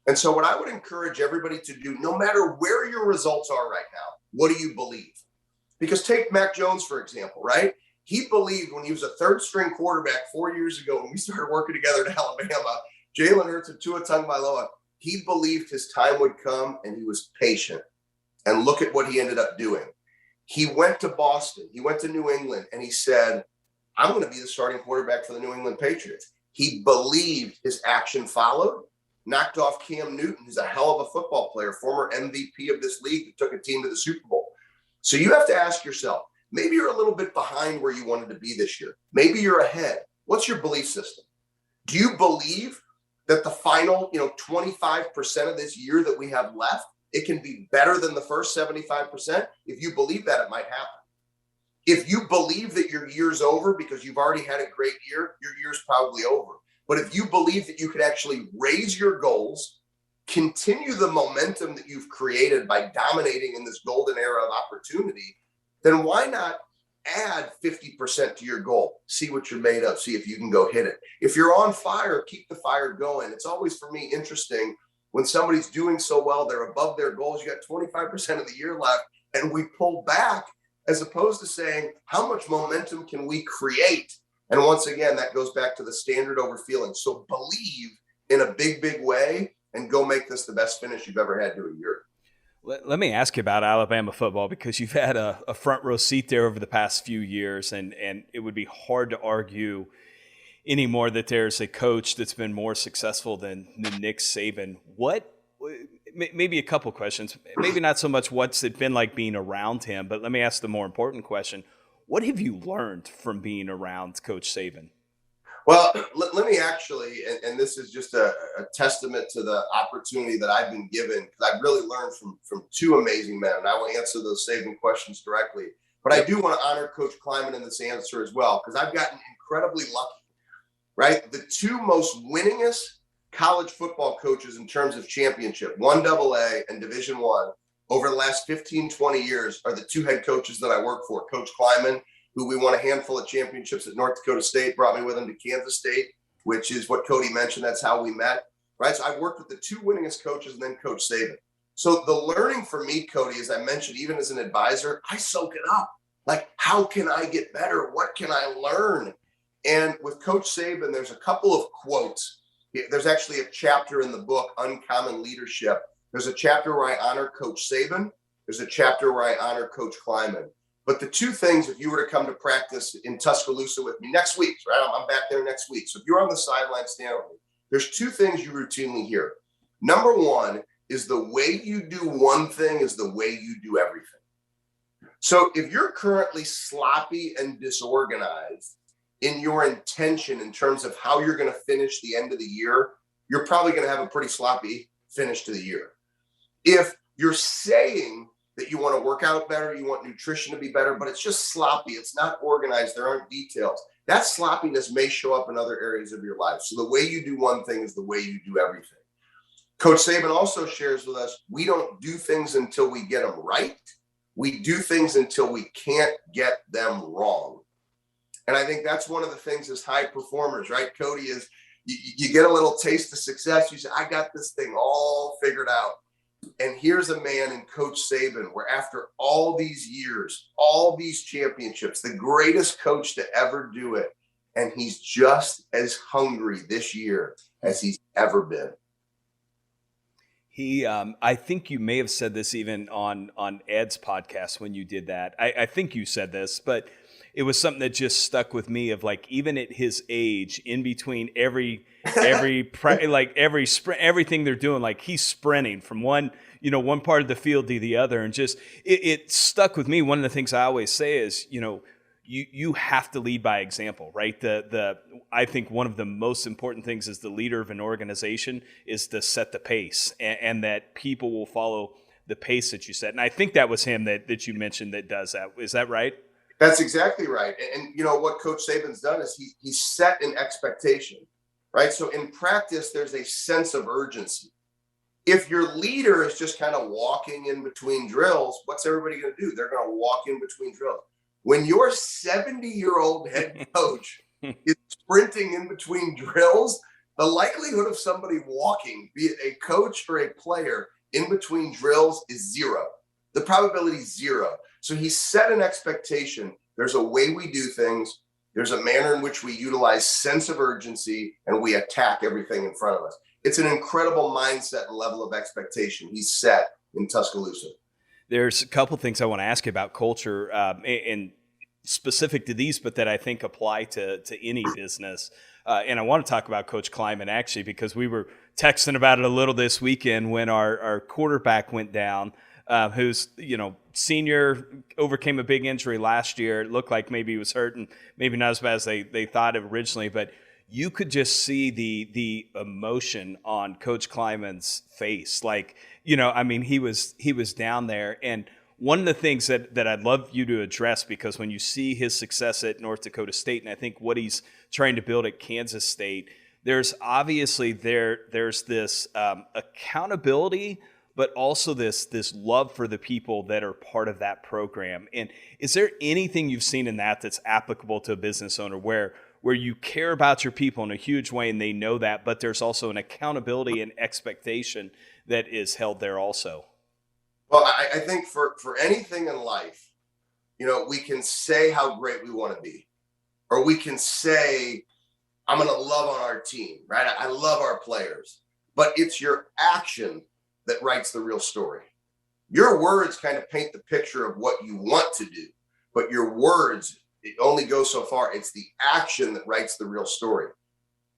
And so what I would encourage everybody to do, no matter where your results are right now, what do you believe? Because take Mac Jones, for example, right? He believed when he was a 3rd-string quarterback 4 years ago when we started working together at Alabama, Jalen Hurts and Tua Tagovailoa, he believed his time would come, and he was patient. And look at what he ended up doing. He went to Boston, he went to New England, and he said, I'm going to be the starting quarterback for the New England Patriots. He believed, his action followed, knocked off Cam Newton, who's a hell of a football player, former MVP of this league that took a team to the Super Bowl. So you have to ask yourself, maybe you're a little bit behind where you wanted to be this year. Maybe you're ahead. What's your belief system? Do you believe that the final, 25% of this year that we have left, it can be better than the first 75%? If you believe that, it might happen. If you believe that your year's over because you've already had a great year, your year's probably over. But if you believe that you could actually raise your goals, continue the momentum that you've created by dominating in this golden era of opportunity, then why not add 50% to your goal. See what you're made of. See if you can go hit it. If you're on fire, keep the fire going. It's always, for me, interesting when somebody's doing so well, they're above their goals. You got 25% of the year left, and we pull back as opposed to saying, how much momentum can we create? And once again, that goes back to the standard over feeling. So believe in a big, big way and go make this the best finish you've ever had to a year. Let me ask you about Alabama football, because you've had a front row seat there over the past few years, and it would be hard to argue anymore that there's a coach that's been more successful than Nick Saban. Maybe a couple questions, maybe not so much what's it been like being around him, but let me ask the more important question. What have you learned from being around Coach Saban? Well, let me actually, and this is just a testament to the opportunity that I've been given, because I've really learned from two amazing men, and I will answer those Saban questions directly. But I do want to honor Coach Kleiman in this answer as well, because I've gotten incredibly lucky, right? The two most winningest college football coaches in terms of championship, 1AA and Division I, over the last 15, 20 years are the two head coaches that I work for. Coach Kleiman, who we won a handful of championships at North Dakota State, brought me with him to Kansas State, which is what Cody mentioned. That's how we met, right? So I've worked with the two winningest coaches and then Coach Saban. So the learning for me, Cody, as I mentioned, even as an advisor, I soak it up. Like, how can I get better? What can I learn? And with Coach Saban, there's a couple of quotes. There's actually a chapter in the book, Uncommon Leadership. There's a chapter where I honor Coach Saban. There's a chapter where I honor Coach Kleiman. But the two things, if you were to come to practice in Tuscaloosa with me next week, right? I'm back there next week. So if you're on the sideline standing with me, there's two things you routinely hear. Number one is the way you do one thing is the way you do everything. So if you're currently sloppy and disorganized in your intention in terms of how you're going to finish the end of the year, you're probably going to have a pretty sloppy finish to the year. If you're saying that you want to work out better, you want nutrition to be better, but it's just sloppy, it's not organized, there aren't details, that sloppiness may show up in other areas of your life. So the way you do one thing is the way you do everything. Coach Saban also shares with us, we don't do things until we get them right. We do things until we can't get them wrong. And I think that's one of the things as high performers, right, Cody, is you get a little taste of success. You say, I got this thing all figured out. And here's a man in Coach Saban where after all these years, all these championships, the greatest coach to ever do it, and he's just as hungry this year as he's ever been. I think you may have said this even on Ed's podcast when you did that. I think you said this, but it was something that just stuck with me of like, even at his age, in between every sprint, everything they're doing, like he's sprinting from one part of the field to the other. And just, it stuck with me. One of the things I always say is, you have to lead by example, right? I think one of the most important things as the leader of an organization is to set the pace, and that people will follow the pace that you set. And I think that was him that you mentioned that does that. Is that right? That's exactly right. And what Coach Saban's done is he's set an expectation, right? So in practice, there's a sense of urgency. If your leader is just kind of walking in between drills, what's everybody going to do? They're going to walk in between drills. When your 70-year-old head coach is sprinting in between drills, the likelihood of somebody walking, be it a coach or a player, in between drills is zero. The probability is zero. So he set an expectation. There's a way we do things. There's a manner in which we utilize sense of urgency, and we attack everything in front of us. It's an incredible mindset and level of expectation he's set in Tuscaloosa. There's a couple things I want to ask you about culture, and specific to these, but that I think apply to any business. And I want to talk about Coach Kleiman, actually, because we were texting about it a little this weekend when our quarterback went down, who's, senior, overcame a big injury last year. It looked like maybe he was hurt and maybe not as bad as they thought originally, but you could just see the emotion on Coach Kleiman's face. Like, he was down there. And one of the things that I'd love you to address, because when you see his success at North Dakota State, and I think what he's trying to build at Kansas State, there's obviously there's this accountability, but also this love for the people that are part of that program. And is there anything you've seen in that that's applicable to a business owner where you care about your people in a huge way and they know that, but there's also an accountability and expectation that is held there also? Well, I think for anything in life, we can say how great we want to be, or we can say, I'm going to love on our team, right? I love our players, but it's your action that writes the real story. Your words kind of paint the picture of what you want to do, but your words, it only goes so far. It's the action that writes the real story.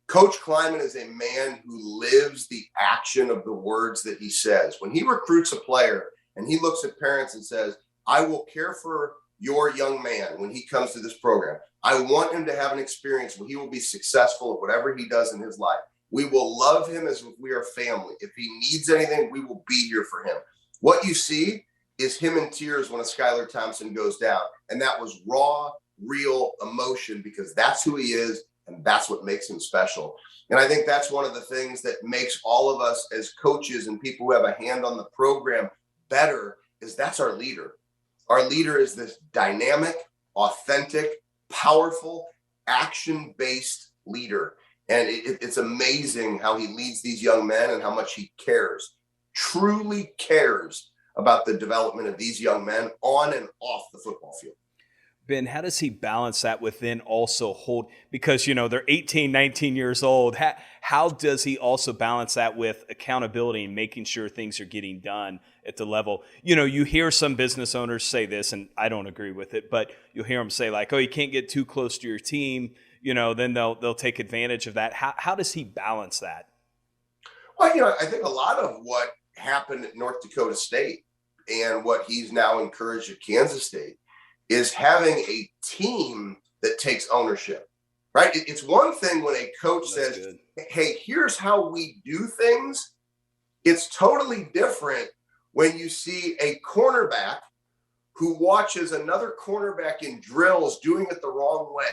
Coach Kleiman is a man who lives the action of the words that he says. When he recruits a player and he looks at parents and says, I will care for your young man when he comes to this program. I want him to have an experience where he will be successful at whatever he does in his life. We will love him as if we are family. If he needs anything, we will be here for him. What you see is him in tears when a Skylar Thompson goes down. And that was raw, real emotion, because that's who he is and that's what makes him special. And I think that's one of the things that makes all of us as coaches and people who have a hand on the program better, is that's our leader. Our leader is this dynamic, authentic, powerful, action-based leader. And it's amazing how he leads these young men and how much he cares, truly cares about the development of these young men on and off the football field. Ben, how does he balance that with then also hold, because, they're 18, 19 years old. How does he also balance that with accountability and making sure things are getting done at the level? You hear some business owners say this, and I don't agree with it, but you'll hear them say like, oh, you can't get too close to your team. Then they'll take advantage of that. How does he balance that? Well, I think a lot of what happened at North Dakota State and what he's now encouraged at Kansas State is having a team that takes ownership, right? It's one thing when a coach says, good. Hey, here's how we do things. It's totally different when you see a cornerback who watches another cornerback in drills doing it the wrong way.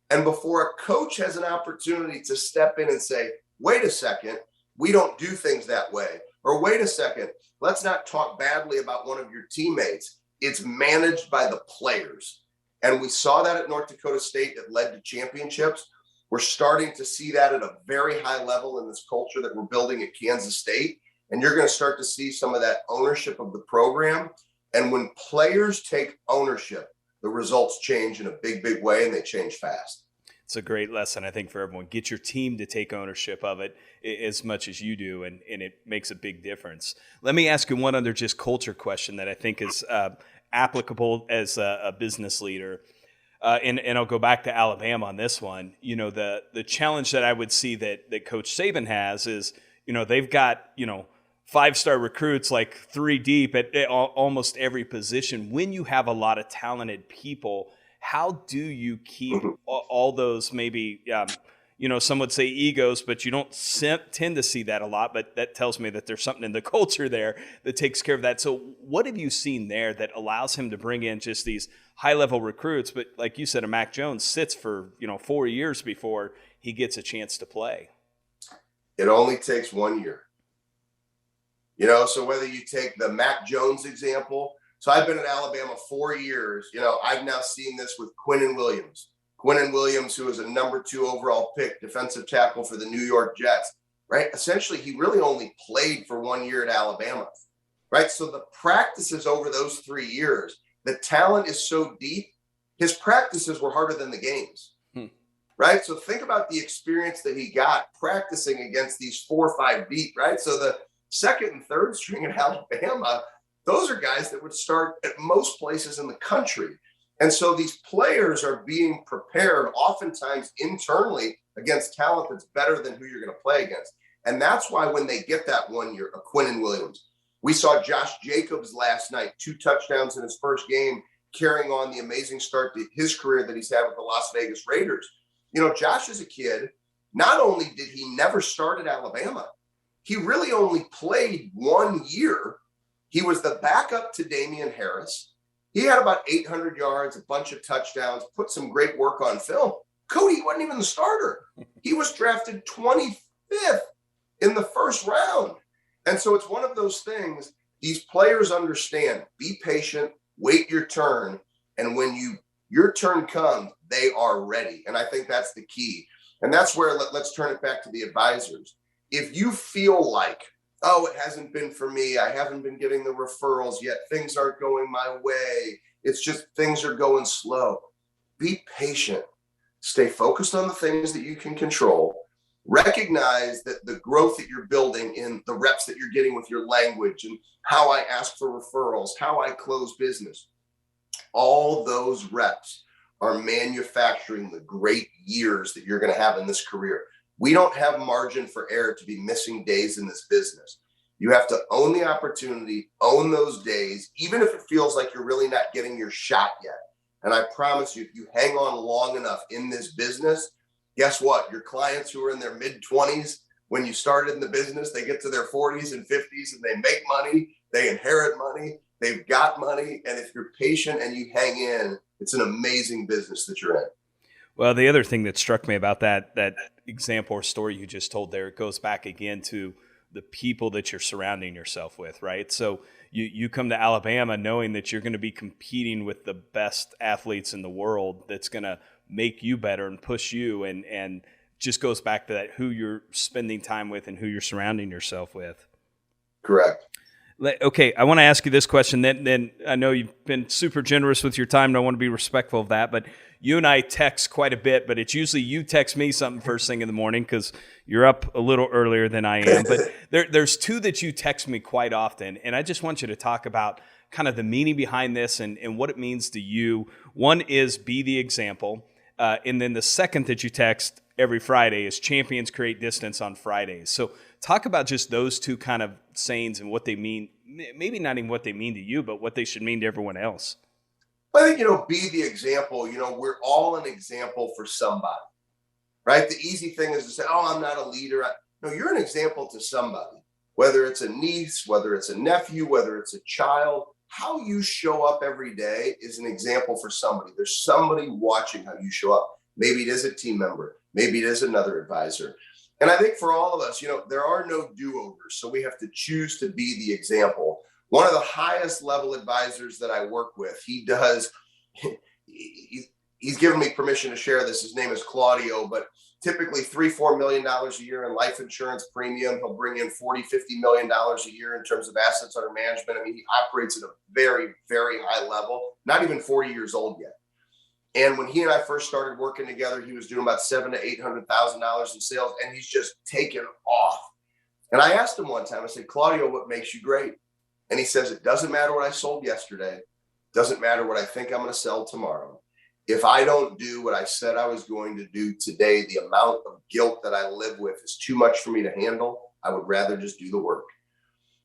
And before a coach has an opportunity to step in and say, wait a second, we don't do things that way. Or wait a second, let's not talk badly about one of your teammates. It's managed by the players. And we saw that at North Dakota State. It led to championships. We're starting to see that at a very high level in this culture that we're building at Kansas State. And you're going to start to see some of that ownership of the program. And when players take ownership, the results change in a big, big way, and they change fast. It's a great lesson, I think, for everyone. Get your team to take ownership of it as much as you do, and it makes a big difference. Let me ask you one other just culture question that I think is applicable as a business leader. And I'll go back to Alabama on this one. The challenge that I would see that Coach Saban has is, they've got, 5-star recruits like 3 deep at almost every position. When you have a lot of talented people, how do you keep all those maybe, some would say egos, but you don't tend to see that a lot, but that tells me that there's something in the culture there that takes care of that. So what have you seen there that allows him to bring in just these high-level recruits, but like you said, a Mac Jones sits for, 4 years before he gets a chance to play? It only takes 1 year. So whether you take the Mac Jones example, so I've been at Alabama 4 years. I've now seen this with Quinn Williams. Quinn Williams, who was a number 2 overall pick, defensive tackle for the New York Jets, right? Essentially, he really only played for 1 year at Alabama, right? So the practices over those 3 years, the talent is so deep, his practices were harder than the games, right? So think about the experience that he got practicing against these 4 or 5 deep, right? So the second and third string at Alabama, those are guys that would start at most places in the country. And so these players are being prepared oftentimes internally against talent that's better than who you're going to play against. And that's why when they get that 1 year, a Quinn Williams, we saw Josh Jacobs last night, 2 touchdowns in his first game, carrying on the amazing start to his career that he's had with the Las Vegas Raiders. Josh is a kid. Not only did he never start at Alabama, he really only played 1 year. He was the backup to Damian Harris. He had about 800 yards, a bunch of touchdowns, put some great work on film. Cody wasn't even the starter. He was drafted 25th in the first round. And so it's one of those things, these players understand, be patient, wait your turn. And when your turn comes, they are ready. And I think that's the key. And that's where let's turn it back to the advisors. If you feel like, oh, it hasn't been for me, I haven't been getting the referrals yet, things aren't going my way, it's just things are going slow, be patient. Stay focused on the things that you can control. Recognize that the growth that you're building in the reps that you're getting with your language and how I ask for referrals, how I close business, all those reps are manufacturing the great years that you're going to have in this career. We don't have margin for error to be missing days in this business. You have to own the opportunity, own those days, even if it feels like you're really not getting your shot yet. And I promise you, if you hang on long enough in this business, guess what? Your clients who are in their mid-20s, when you started in the business, they get to their 40s and 50s and they make money, they inherit money, they've got money. And if you're patient and you hang in, it's an amazing business that you're in. Well, the other thing that struck me about that example or story you just told there, it goes back again to the people that you're surrounding yourself with, right? So you come to Alabama knowing that you're going to be competing with the best athletes in the world that's going to make you better and push you, and just goes back to that, who you're spending time with and who you're surrounding yourself with. Correct. Okay, I want to ask you this question. Then I know you've been super generous with your time, and I want to be respectful of that. But you and I text quite a bit, but it's usually you text me something first thing in the morning because you're up a little earlier than I am. But there's two that you text me quite often, and I just want you to talk about kind of the meaning behind this and what it means to you. One is be the example, and then the second that you text every Friday is champions create distance on Fridays. So talk about just those two kind of sayings and what they mean, maybe not even what they mean to you, but what they should mean to everyone else. I think, be the example. We're all an example for somebody, right? The easy thing is to say, oh, I'm not a leader. No, you're an example to somebody, whether it's a niece, whether it's a nephew, whether it's a child. How you show up every day is an example for somebody. There's somebody watching how you show up. Maybe it is a team member. Maybe it is another advisor. And I think for all of us, there are no do-overs. So we have to choose to be the example. One of the highest level advisors that I work with, he's given me permission to share this. His name is Claudio, but typically $3-4 million a year in life insurance premium. He'll bring in $40-50 million a year in terms of assets under management. I mean, he operates at a very, very high level, not even 40 years old yet. And when he and I first started working together, he was doing about $700,000 to $800,000 in sales, and he's just taken off. And I asked him one time, I said, Claudio, what makes you great? And he says, it doesn't matter what I sold yesterday. Doesn't matter what I think I'm going to sell tomorrow. If I don't do what I said I was going to do today, the amount of guilt that I live with is too much for me to handle. I would rather just do the work.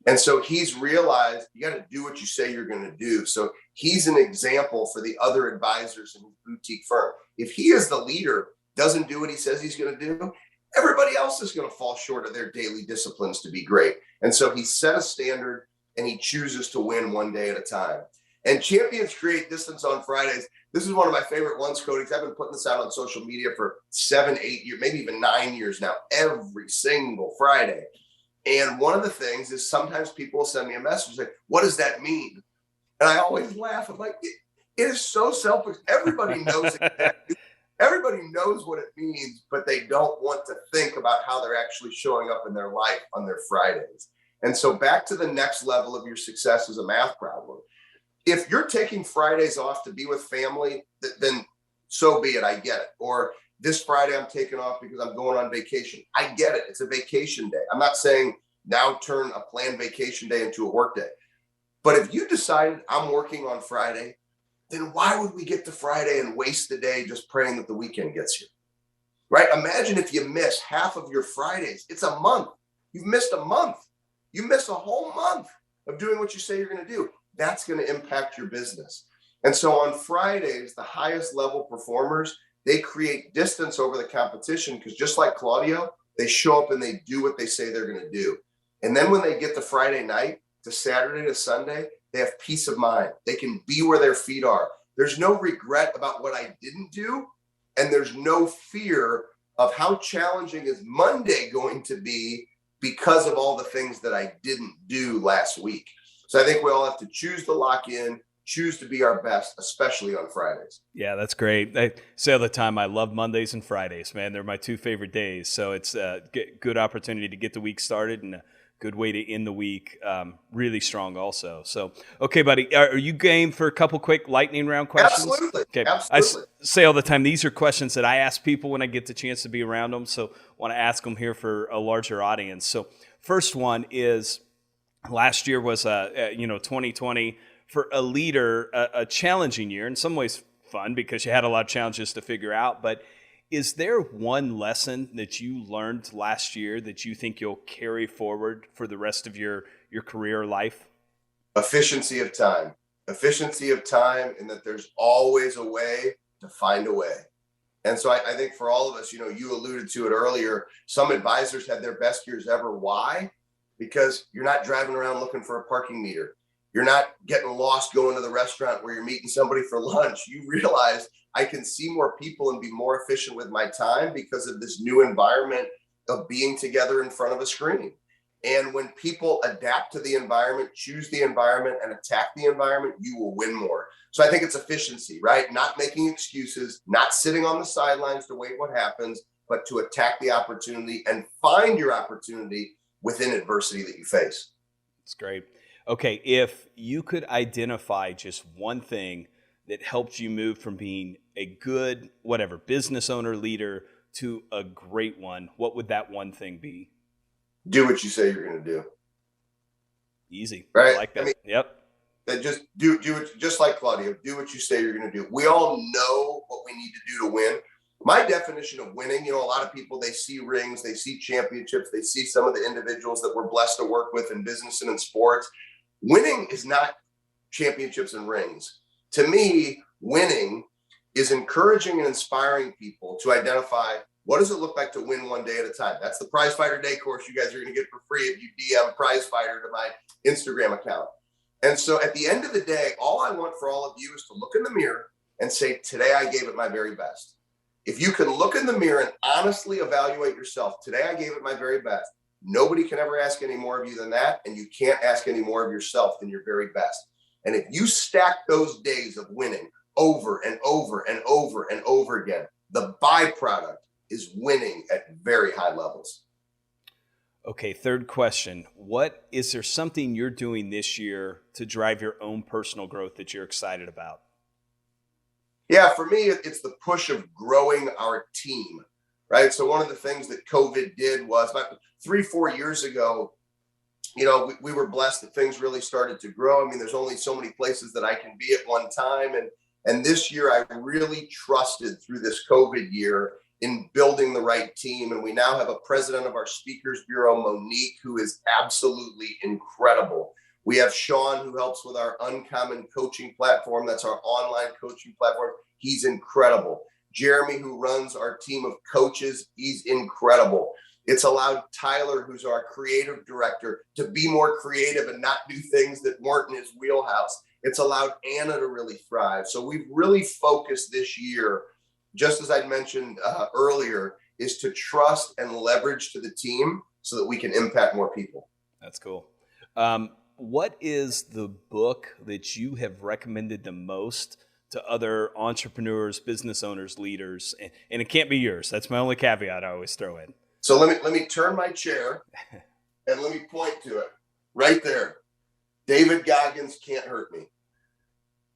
And so he's realized you got to do what you say you're going to do. So he's an example for the other advisors in his boutique firm. If he is the leader, doesn't do what he says he's going to do, everybody else is going to fall short of their daily disciplines to be great. And so he set a standard and he chooses to win one day at a time. And champions create distance on Fridays. This is one of my favorite ones, Cody. I've been putting this out on social media for 7-8 years, maybe even 9 years now, every single Friday. And one of the things is sometimes people will send me a message like, what does that mean? And I always laugh. I'm like, it is so selfish. Everybody knows it. Everybody knows what it means, but they don't want to think about how they're actually showing up in their life on their Fridays. And so back to the next level of your success as a math problem. If you're taking Fridays off to be with family, then so be it. I get it. Or this Friday I'm taking off because I'm going on vacation. I get it. It's a vacation day. I'm not saying now turn a planned vacation day into a work day. But if you decided I'm working on Friday, then why would we get to Friday and waste the day just praying that the weekend gets here? Right? Imagine if you miss half of your Fridays. It's a month. You've missed a month. You miss a whole month of doing what you say you're going to do. That's going to impact your business. And so on Fridays, the highest level performers, they create distance over the competition because just like Claudio, they show up and they do what they say they're going to do. And then when they get to Friday night, to Saturday to Sunday, they have peace of mind. They can be where their feet are. There's no regret about what I didn't do. And there's no fear of how challenging is Monday going to be because of all the things that I didn't do last week. So I think we all have to choose to lock in, choose to be our best, especially on Fridays. Yeah, that's great. I say all the time, I love Mondays and Fridays, man. They're my two favorite days. So it's a good opportunity to get the week started and a good way to end the week really strong also. So, okay, buddy, are you game for a couple quick lightning round questions? Absolutely. Okay. Absolutely. I say all the time, these are questions that I ask people when I get the chance to be around them. So want to ask them here for a larger audience. So first one is, last year was 2020 for a leader, a challenging year, in some ways fun because you had a lot of challenges to figure out. But is there one lesson that you learned last year that you think you'll carry forward for the rest of your career or life? Efficiency of time. Efficiency of time, and that there's always a way to find a way. And so I think for all of us, you alluded to it earlier, some advisors had their best years ever. Why? Because you're not driving around looking for a parking meter. You're not getting lost going to the restaurant where you're meeting somebody for lunch. You realize I can see more people and be more efficient with my time because of this new environment of being together in front of a screen. And when people adapt to the environment, choose the environment, and attack the environment, you will win more. So I think it's efficiency, right? Not making excuses, not sitting on the sidelines to wait what happens, but to attack the opportunity and find your opportunity within adversity that you face. That's great. Okay, if you could identify just one thing that helped you move from being a good, business owner, leader to a great one, what would that one thing be? Do what you say you're going to do. Easy. Right? I like that. Yep. That just do it, just like Claudio, do what you say you're going to do. We all know what we need to do to win. My definition of winning, a lot of people, they see rings, they see championships, they see some of the individuals that we're blessed to work with in business and in sports. Winning is not championships and rings. To me, winning is encouraging and inspiring people to identify what does it look like to win one day at a time. That's the Prize Fighter Day course you guys are going to get for free if you DM Prize Fighter to my Instagram account. And so at the end of the day, all I want for all of you is to look in the mirror and say, today I gave it my very best. If you can look in the mirror and honestly evaluate yourself, today I gave it my very best. Nobody can ever ask any more of you than that, and you can't ask any more of yourself than your very best. And if you stack those days of winning over and over and over and over again, the byproduct is winning at very high levels. Okay, third question. Is there something you're doing this year to drive your own personal growth that you're excited about? Yeah, for me, it's the push of growing our team, right? So one of the things that COVID did was about 3-4 years ago, we were blessed that things really started to grow. I mean, there's only so many places that I can be at one time. And this year I really trusted through this COVID year in building the right team. And we now have a president of our speakers bureau, Monique, who is absolutely incredible. We have Sean, who helps with our Uncommon coaching platform. That's our online coaching platform. He's incredible. Jeremy, who runs our team of coaches, he's incredible. It's allowed Tyler, who's our creative director, to be more creative and not do things that weren't in his wheelhouse. It's allowed Anna to really thrive. So we've really focused this year, just as I mentioned earlier, is to trust and leverage to the team so that we can impact more people. That's cool. What is the book that you have recommended the most to other entrepreneurs, business owners, leaders? And it can't be yours. That's my only caveat I always throw in. So let me turn my chair and let me point to it right there. David Goggins, Can't Hurt Me.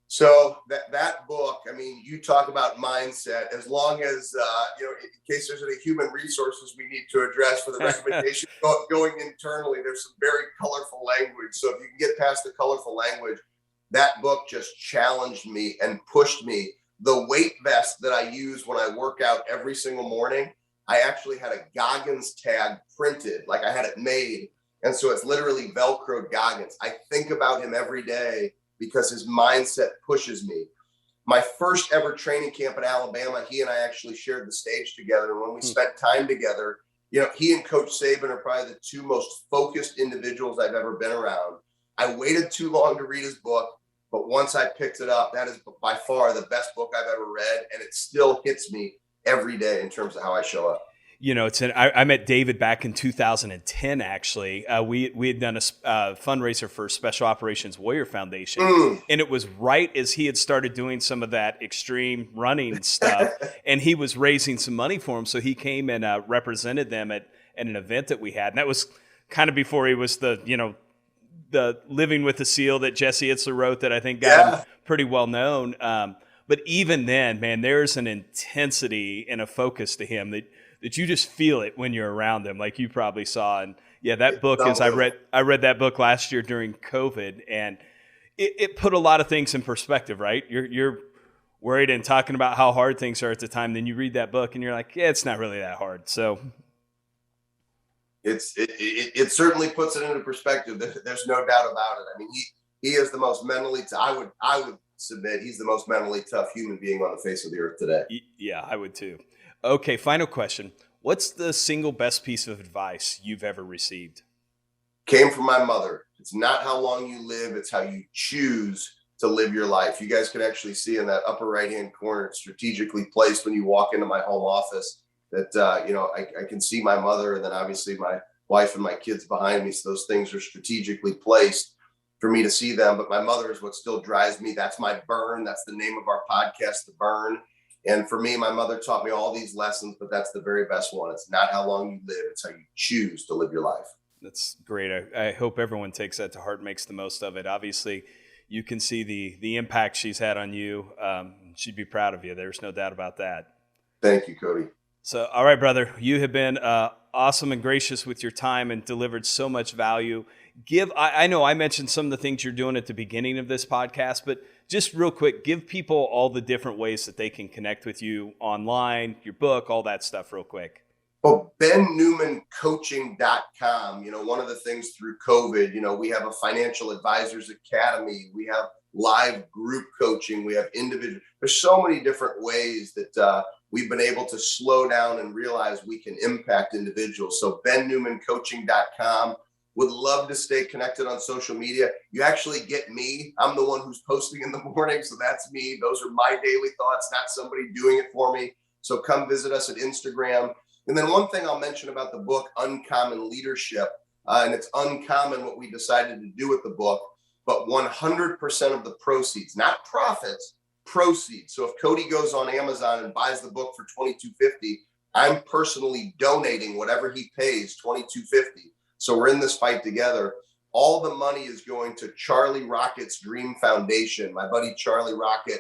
So that book, I mean, you talk about mindset. As long as in case there's any human resources we need to address for the recommendation going internally, there's some very colorful language. So if you can get past the colorful language, that book just challenged me and pushed me. The weight vest that I use when I work out every single morning, I actually had a Goggins tag printed, like I had it made. And so it's literally Velcro Goggins. I think about him every day because his mindset pushes me. My first ever training camp in Alabama, he and I actually shared the stage together. And when we spent time together, he and Coach Saban are probably the two most focused individuals I've ever been around. I waited too long to read his book, but once I picked it up, that is by far the best book I've ever read. And it still hits me every day in terms of how I show up. I met David back in 2010. Actually, we had done a fundraiser for Special Operations Warrior Foundation, and it was right as he had started doing some of that extreme running stuff, and he was raising some money for him. So he came and represented them at an event that we had, and that was kind of before he was the Living with the Seal that Jesse Itzler wrote that I think got him pretty well known. But even then, man, there's an intensity and a focus to him that you just feel it when you're around him, like you probably saw. And yeah, that book I read that book last year during COVID, and it put a lot of things in perspective, right? You're worried and talking about how hard things are at the time. Then you read that book and you're like, yeah, it's not really that hard. So it certainly puts it into perspective. There's no doubt about it. I mean, he is the most mentally, I would submit he's the most mentally tough human being on the face of the earth today. Yeah, I would too. Okay, final question. What's the single best piece of advice you've ever received? Came from my mother. It's not how long you live, it's how you choose to live your life. You guys can actually see in that upper right-hand corner, it's strategically placed when you walk into my home office that, I can see my mother, and then obviously my wife and my kids behind me. So those things are strategically placed for me to see them. But my mother is what still drives me. That's my burn. That's the name of our podcast, The Burn. And for me, my mother taught me all these lessons, but that's the very best one. It's not how long you live, it's how you choose to live your life. That's great. I hope everyone takes that to heart and makes the most of it. Obviously, you can see the impact she's had on you. She'd be proud of you. There's no doubt about that. Thank you, Cody. So, all right, brother, you have been awesome and gracious with your time and delivered so much value. I know I mentioned some of the things you're doing at the beginning of this podcast, but just real quick, give people all the different ways that they can connect with you online, your book, all that stuff real quick. Well, BenNewmanCoaching.com, one of the things through COVID, we have a financial advisors academy. We have live group coaching. We have individual. There's so many different ways that we've been able to slow down and realize we can impact individuals. So BenNewmanCoaching.com. Would love to stay connected on social media. You actually get me. I'm the one who's posting in the morning. So that's me. Those are my daily thoughts, not somebody doing it for me. So come visit us at Instagram. And then one thing I'll mention about the book, Uncommon Leadership, and it's uncommon what we decided to do with the book, but 100% of the proceeds, not profits, proceeds. So if Cody goes on Amazon and buys the book for $22.50, I'm personally donating whatever he pays, $22.50. So we're in this fight together. All the money is going to Charlie Rocket's Dream Foundation. My buddy Charlie Rocket,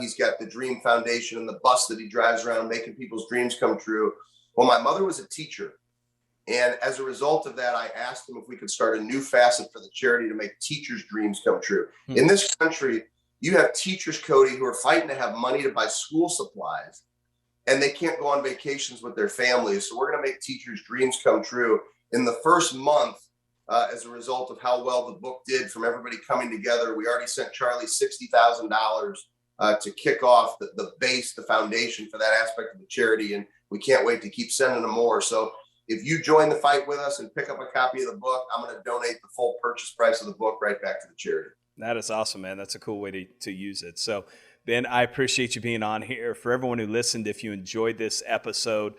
he's got the Dream Foundation and the bus that he drives around making people's dreams come true. Well, my mother was a teacher. And as a result of that, I asked him if we could start a new facet for the charity to make teachers' dreams come true. In this country, you have teachers, Cody, who are fighting to have money to buy school supplies, and they can't go on vacations with their families. So we're going to make teachers' dreams come true. In the first month, as a result of how well the book did from everybody coming together, we already sent Charlie $60,000 to kick off the base, the foundation for that aspect of the charity. And we can't wait to keep sending them more. So if you join the fight with us and pick up a copy of the book, I'm going to donate the full purchase price of the book right back to the charity. That is awesome, man. That's a cool way to use it. So, Ben, I appreciate you being on here. For everyone who listened, if you enjoyed this episode,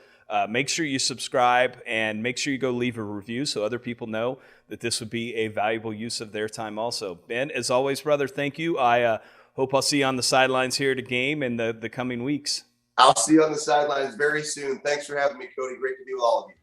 make sure you subscribe and make sure you go leave a review so other people know that this would be a valuable use of their time also. Ben, as always, brother, thank you. I hope I'll see you on the sidelines here at a game in the coming weeks. I'll see you on the sidelines very soon. Thanks for having me, Cody. Great to be with all of you.